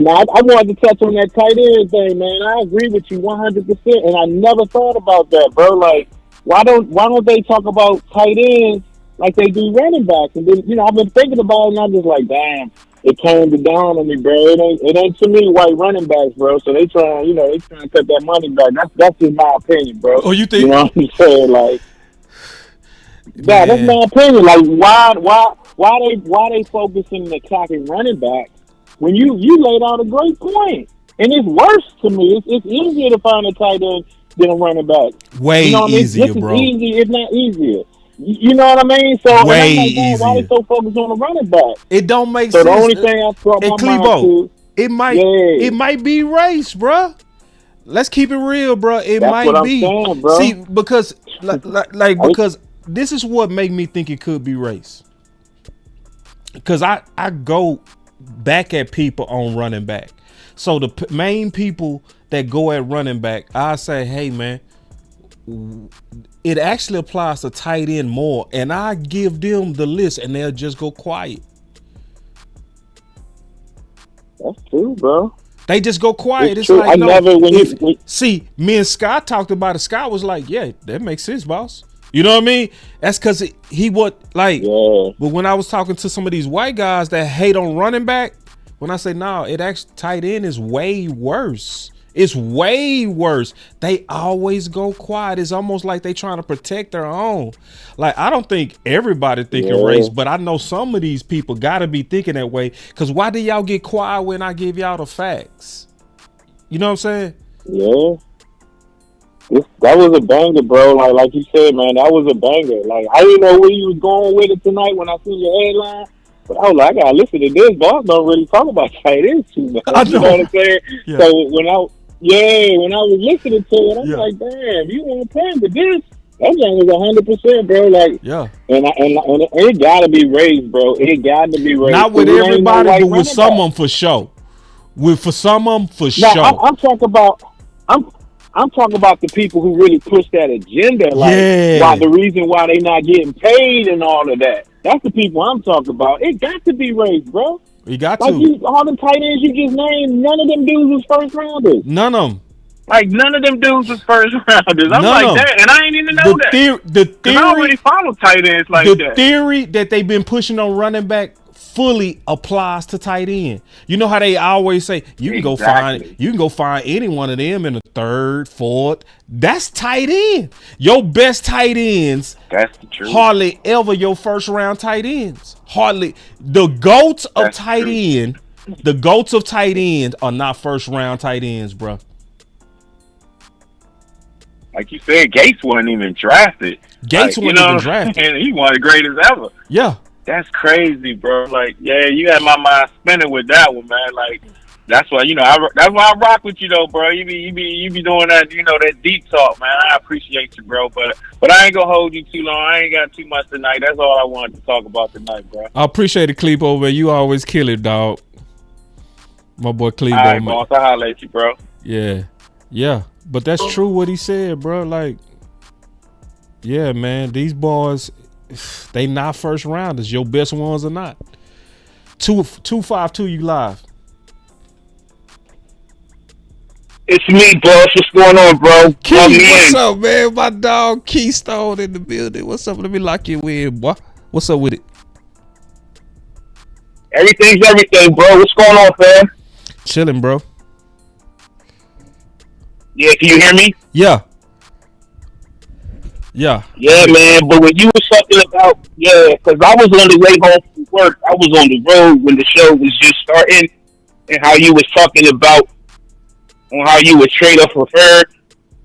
now I wanted to touch on that tight end thing, man. I agree with you 100%, and I never thought about that, bro. Like, why don't they talk about tight ends like they do running backs? And then, I've been thinking about it, and I'm just like, damn, it came down on me, bro. It ain't too many white running backs, bro. So they trying to cut that money back. That's just my opinion, bro. Oh, you think? You know what I'm saying? Like, yeah, that's my opinion. Like, why they focusing on attacking running backs when you laid out a great point? And it's worse to me. It's easier to find a tight end than a running back. Way easier, this bro. Is easy, if not easier. You know what I mean? So way easier. Why they so focused on the running back? It don't make sense. sense. So the only thing I brought my mind to, it might be race, bro. Let's keep it real, bro. That's might what be. I'm saying, bro. See, because because this is what make me think it could be race. Because I go back at people on running back. So the main people that go at running back, I say, hey man, it actually applies to tight end more, and I give them the list, and they'll just go quiet. That's true, bro. They just go quiet. It's true. like, See, me and Scott talked about it. Scott was like, yeah, that makes sense, boss. You know what I mean? That's because he would like. Yeah. But when I was talking to some of these white guys that hate on running back, when I say no, it actually tight end is way worse. It's way worse. They always go quiet. It's almost like they trying to protect their own. Like, I don't think everybody thinking race, but I know some of these people got to be thinking that way. Because why do y'all get quiet when I give y'all the facts? You know what I'm saying? Yeah. That was a banger, bro. Like you said, man, that was a banger. Like, I didn't know where you was going with it tonight when I seen your headline. But I was like, I gotta listen to this. Boss don't really talk about tight ends too much. You know what I'm saying? Yeah. So when I was listening to it, I'm like, damn, you want to play with this? That thing is 100%, bro. Like, yeah. And it gotta be raised, bro. It got to be raised. Not with everybody, but with some of them for sure. For some of them for sure. I'm talking about the people who really push that agenda. Like, why the reason why they not getting paid and all of that. That's the people I'm talking about. It got to be raised, bro. You got like to. All the tight ends you just named, none of them dudes was first rounders. None of them. Like, none of them dudes was first rounders. I'm like, that, and I ain't even know that. The theory, I already follow tight ends like that. The theory that they've been pushing on running back fully applies to tight end. You know how they always say you can go find any one of them in the third, fourth. That's tight end. Your best tight ends. That's the truth. Hardly ever your first round tight ends. Hardly the goats of tight end. The goats of tight end are not first round tight ends, bro. Like you said, Gates wasn't even drafted. Gates wasn't even drafted. And he one of the greatest ever. Yeah. That's crazy, bro. Like, yeah, you had my mind spinning with that one, man. Like, that's why, that's why I rock with you, though, bro. You be doing that, that deep talk, man. I appreciate you, bro. But I ain't gonna hold you too long. I ain't got too much tonight. That's all I wanted to talk about tonight, bro. I appreciate it, Cleebo, man. You always kill it, dog. My boy Cleebo, all right, man. boss. I'll holler at you, bro. Yeah. But that's true what he said, bro. Like, yeah, man, these boys, they not first rounders. Your best ones are not. 252, you live. It's me, boss. What's going on, bro? Key, what's up, man? My dog Keystone in the building. What's up? Let me lock you in, boy. What's up with it? Everything's everything, bro. What's going on, fam? Chilling, bro. Yeah, can you hear me? Yeah, man. But when you was talking about, because I was on the way home from work. I was on the road when the show was just starting, and how you was talking about on how you would trade up for Ferg.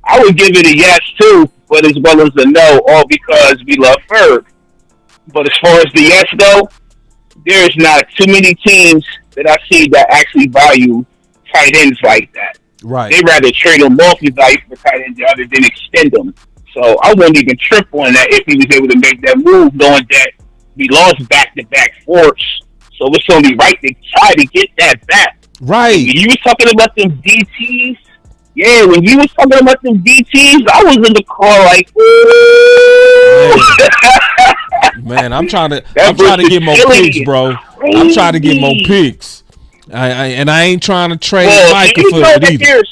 I would give it a yes too, but as well as a no, all because we love Ferg. But as far as the yes though, there's not too many teams that I see that actually value tight ends like that. Right. They'd rather trade them off his value for tight ends other than extend them. So I wouldn't even trip on that if he was able to make that move, knowing that we lost back-to-back force. So it's only right to try to get that back. Right. When you was talking about them DTs, when you was talking about them DTs, I was in the car like, ooh. Man, I'm trying to get more picks, bro. I'm trying to get more picks. I ain't trying to trade Micah for it either.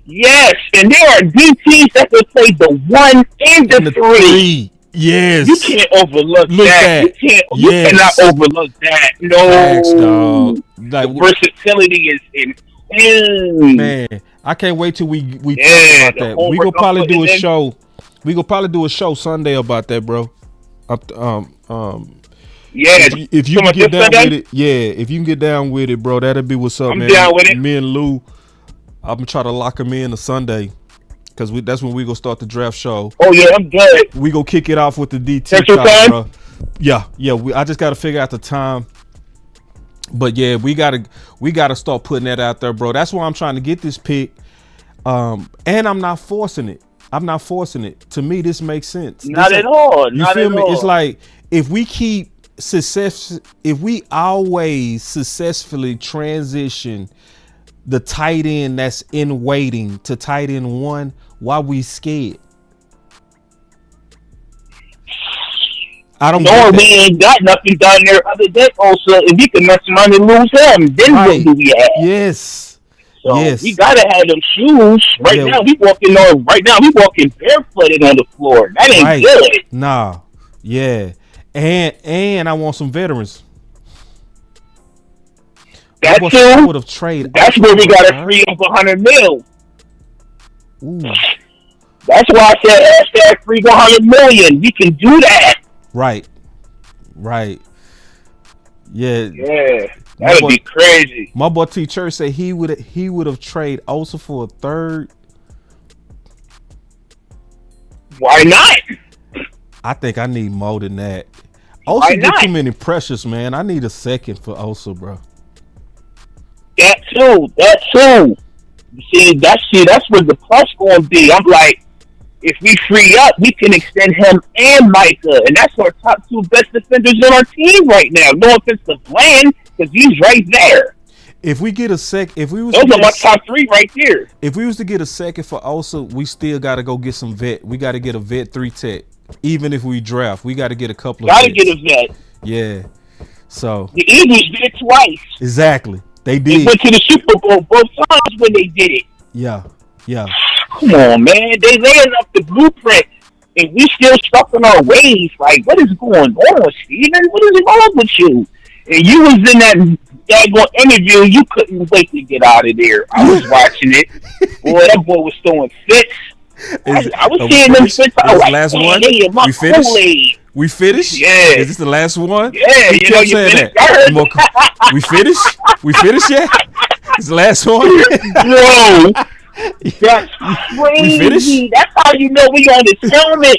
Yes, and there are DTs that can play the 1 and the 3. Yes. You can't overlook that. You cannot overlook that. No. Thanks, dog. Like, the versatility is insane. Man, I can't wait till we talk about that. We gonna probably do a show. We gonna probably do a show Sunday about that, bro. If you can get down with it, if you can get down with it, bro, that'll be what's up, man. I'm down with it. Me and Lou, I'm gonna try to lock him in a Sunday, cause that's when we gonna start the draft show. Oh yeah, I'm good. We gonna kick it off with the DT Central shot, time? bro. Yeah. I just gotta figure out the time. But yeah, we gotta start putting that out there, bro. That's why I'm trying to get this pick. And I'm not forcing it. To me, this makes sense. Not at all. You feel me? It's like if we always successfully transition the tight end that's in waiting to tight end 1, why we scared? I don't know. We ain't got nothing down there other than also if you can mess around and lose him, then what do we have? Yes. So we gotta have them shoes. Right now we walking barefooted on the floor. That ain't good. Nah. Yeah. And I want some veterans. That's I would have traded. That's where we got to free up $100 million. Ooh. That's why I said hashtag free $100 million. We can do that. Right. Yeah. That'd be crazy. My boy T Church said he would have traded Osa for a third. Why not? I think I need more than that. Osa get too many pressures, man. I need a second for Osa, bro. That too. See, that's where the plus going to be. I'm like, if we free up, we can extend him and Micah, and that's our top 2 best defenders on our team right now. No offense to Bland, because he's right there. If we get a those are my top 3 right there. If we was to get a second for Osa, we still got to go get some vet. We got to get a vet 3 tech. Even if we draft, we got to get a couple of. Got to get a vet. Yeah. So the Eagles did it twice. Exactly. They did. They went to the Super Bowl both times when they did it. Yeah. Come on, man. They laying up the blueprint, and we still stuck in our ways. Like, what is going on, Steven? What is wrong with you? And you was in that daggone interview. You couldn't wait to get out of there. I was watching it. Boy, that boy was throwing fits. I was seeing them fits. I was like, last one? They in my We finished? Kool-Aid. We finished? Yeah. Is this the last one? Yeah, you kept saying that. We finished? We finished yet? It's the last one? Bro, that's crazy. We finished? That's how you know we on his helmet.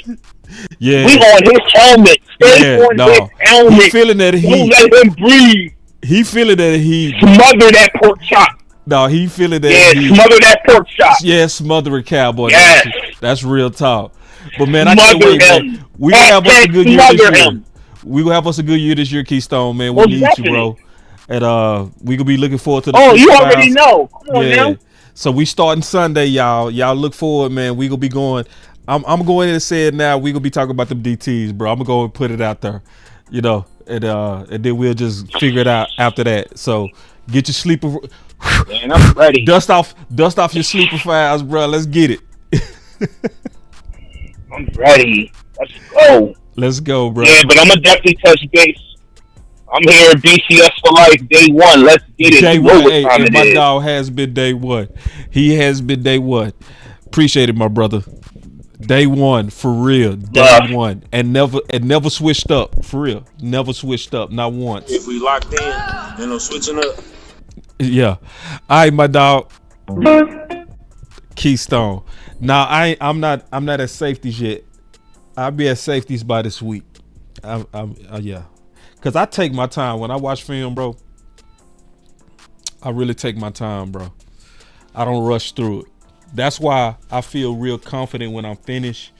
Yeah. We on his helmet. Stay on his helmet. He feeling that Don't let him breathe. He feeling that he smother that pork chop. No, he feeling that smother that pork chop. Yeah, smother a cowboy. Yes. That's real talk. But man, I can't wait, man. We gonna have us a good year this year. We gonna have us a good year this year, Keystone, man. We need you, bro. And we gonna be looking forward to the you already know. Come on now. So we starting Sunday, y'all. Y'all look forward, man. We gonna be going. I'm going in and say it now. We gonna be talking about them DTs, bro. I'm gonna go and put it out there, and then we'll just figure it out after that. So get your sleeper. Man, I'm ready. Dust off your sleeper files, bro. Let's get it. I'm ready. Let's go. Let's go, bro. Yeah, but I'm gonna definitely touch base. I'm here at BCS for life, day one. Let's get it. Day one. Hey, my dog has been day one. He has been day one. Appreciate it, my brother. Day one, for real. Day one. And never switched up. For real. Never switched up. Not once. If we locked in, ain't no switching up. Yeah. All right, my dog. Keystone. Now I'm not at safeties yet. I'll be at safeties by this week. Yeah. Cause I take my time when I watch film, bro. I really take my time, bro. I don't rush through it. That's why I feel real confident when I'm finished.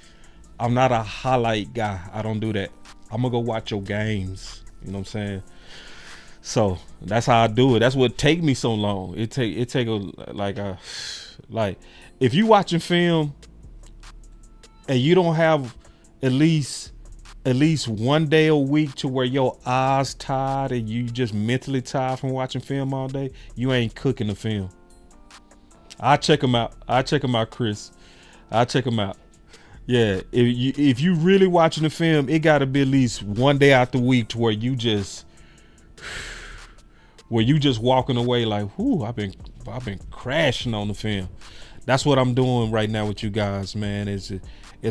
I'm not a highlight guy. I don't do that. I'm gonna go watch your games. You know what I'm saying? So that's how I do it. That's what take me so long. It take like if you watching film and you don't have at least 1 day a week to where your eyes tired and you just mentally tired from watching film all day, you ain't cooking the film. I check them out, Chris. I check them out. Yeah, if you really watching the film, it got to be at least 1 day out the week to where you just walking away like, whoo, I've been crashing on the film. That's what I'm doing right now with you guys, man. Is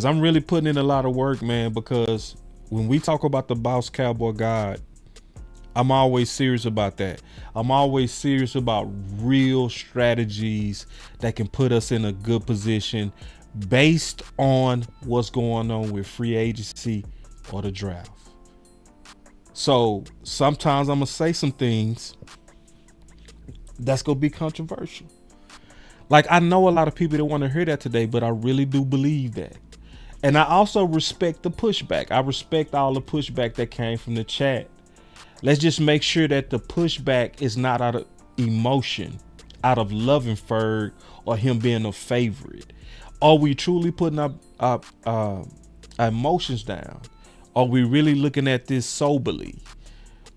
I'm really putting in a lot of work, man, because when we talk about the Boss Cowboy God, I'm always serious about that. I'm always serious about real strategies that can put us in a good position based on what's going on with free agency or the draft. So sometimes I'm gonna say some things that's gonna be controversial. Like, I know a lot of people don't want to hear that today, but I really do believe that. And I also respect the pushback. I respect all the pushback that came from the chat. Let's just make sure that the pushback is not out of emotion, out of loving Ferg or him being a favorite. Are we truly putting our emotions down? Are we really looking at this soberly?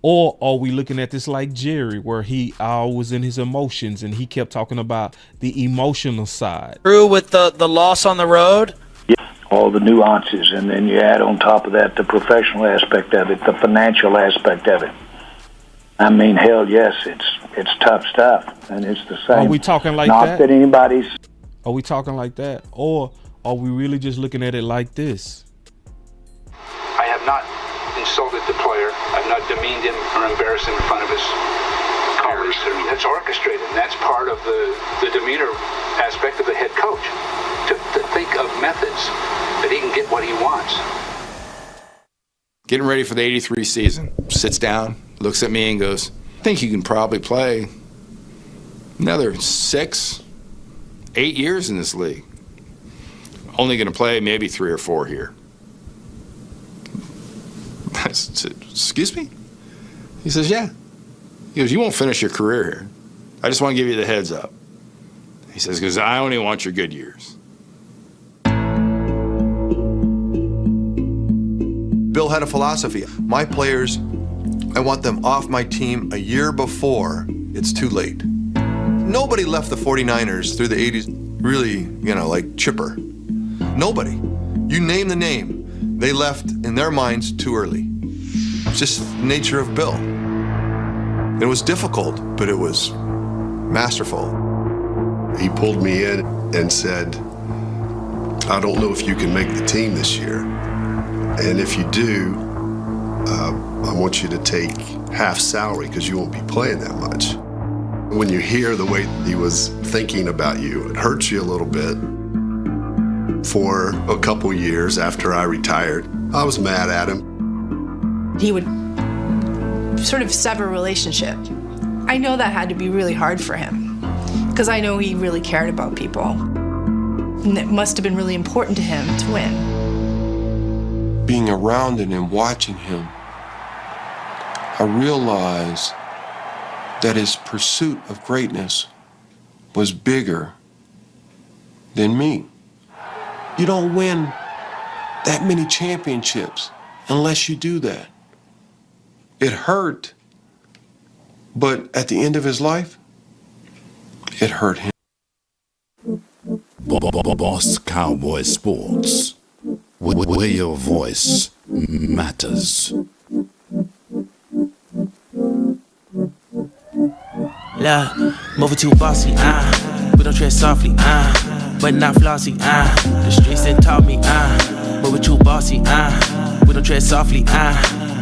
Or are we looking at this like Jerry, where he was in his emotions and he kept talking about the emotional side? True with the loss on the road? Yeah, all the nuances, and then you add on top of that the professional aspect of it, the financial aspect of it. I mean, hell yes, it's tough stuff, and it's the same. Are we talking like Not that? that anybody's. Are we talking like that? Or are we really just looking at it like this? I have not insulted the player. I've not demeaned him or embarrassed him in front of his colleagues. That's orchestrated, and that's part of the demeanor aspect of the head coach. To think of methods that he can get what he wants. Getting ready for the 83 season. Sits down, looks at me and goes, I think you can probably play another 6, 8 years in this league. Only going to play maybe 3 or 4 here. I said, excuse me? He says, yeah. He goes, you won't finish your career here. I just want to give you the heads up. He says, because I only want your good years. Bill had a philosophy. My players, I want them off my team a year before it's too late. Nobody left the 49ers through the 80s really, like chipper. Nobody. You name the name, they left in their minds too early. It's just the nature of Bill. It was difficult, but it was masterful. He pulled me in and said, I don't know if you can make the team this year. And if you do, I want you to take half salary because you won't be playing that much. When you hear the way he was thinking about you, it hurts you a little bit. For a couple years after I retired, I was mad at him. He would sort of sever relationship. I know that had to be really hard for him because I know he really cared about people. And it must have been really important to him to win. Being around it and watching him, I realized that his pursuit of greatness was bigger than me. You don't win that many championships unless you do that. It hurt, but at the end of his life, it hurt him. Boss Cowboy Sports, where your voice matters. Look, moving too bossy, we don't tread softly, but not flossy, the streets done taught me, moving too bossy, we don't tread softly,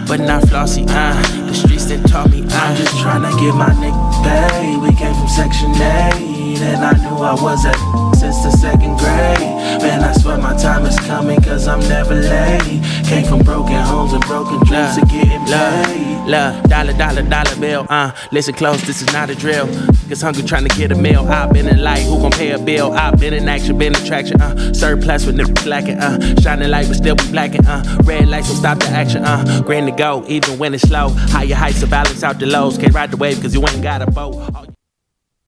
but not flossy, the streets done taught me, I'm just trying to get my nigga paid. We came from Section 8, and I knew I was at since the 2nd grade. Man, I swear my time is coming, cause I'm never late. Came from broken homes and broken dreams to getting paid. Look, dollar bill, listen close, this is not a drill. Niggas hungry trying to get a meal. I've been in light, who gon' pay a bill? I've been in action, been in traction, surplus with niggas lacking, shining light but still be blacking, red lights will stop the action, green to go, even when it's slow. Higher heights to balance out the lows. Can't ride the wave cause you ain't got a boat.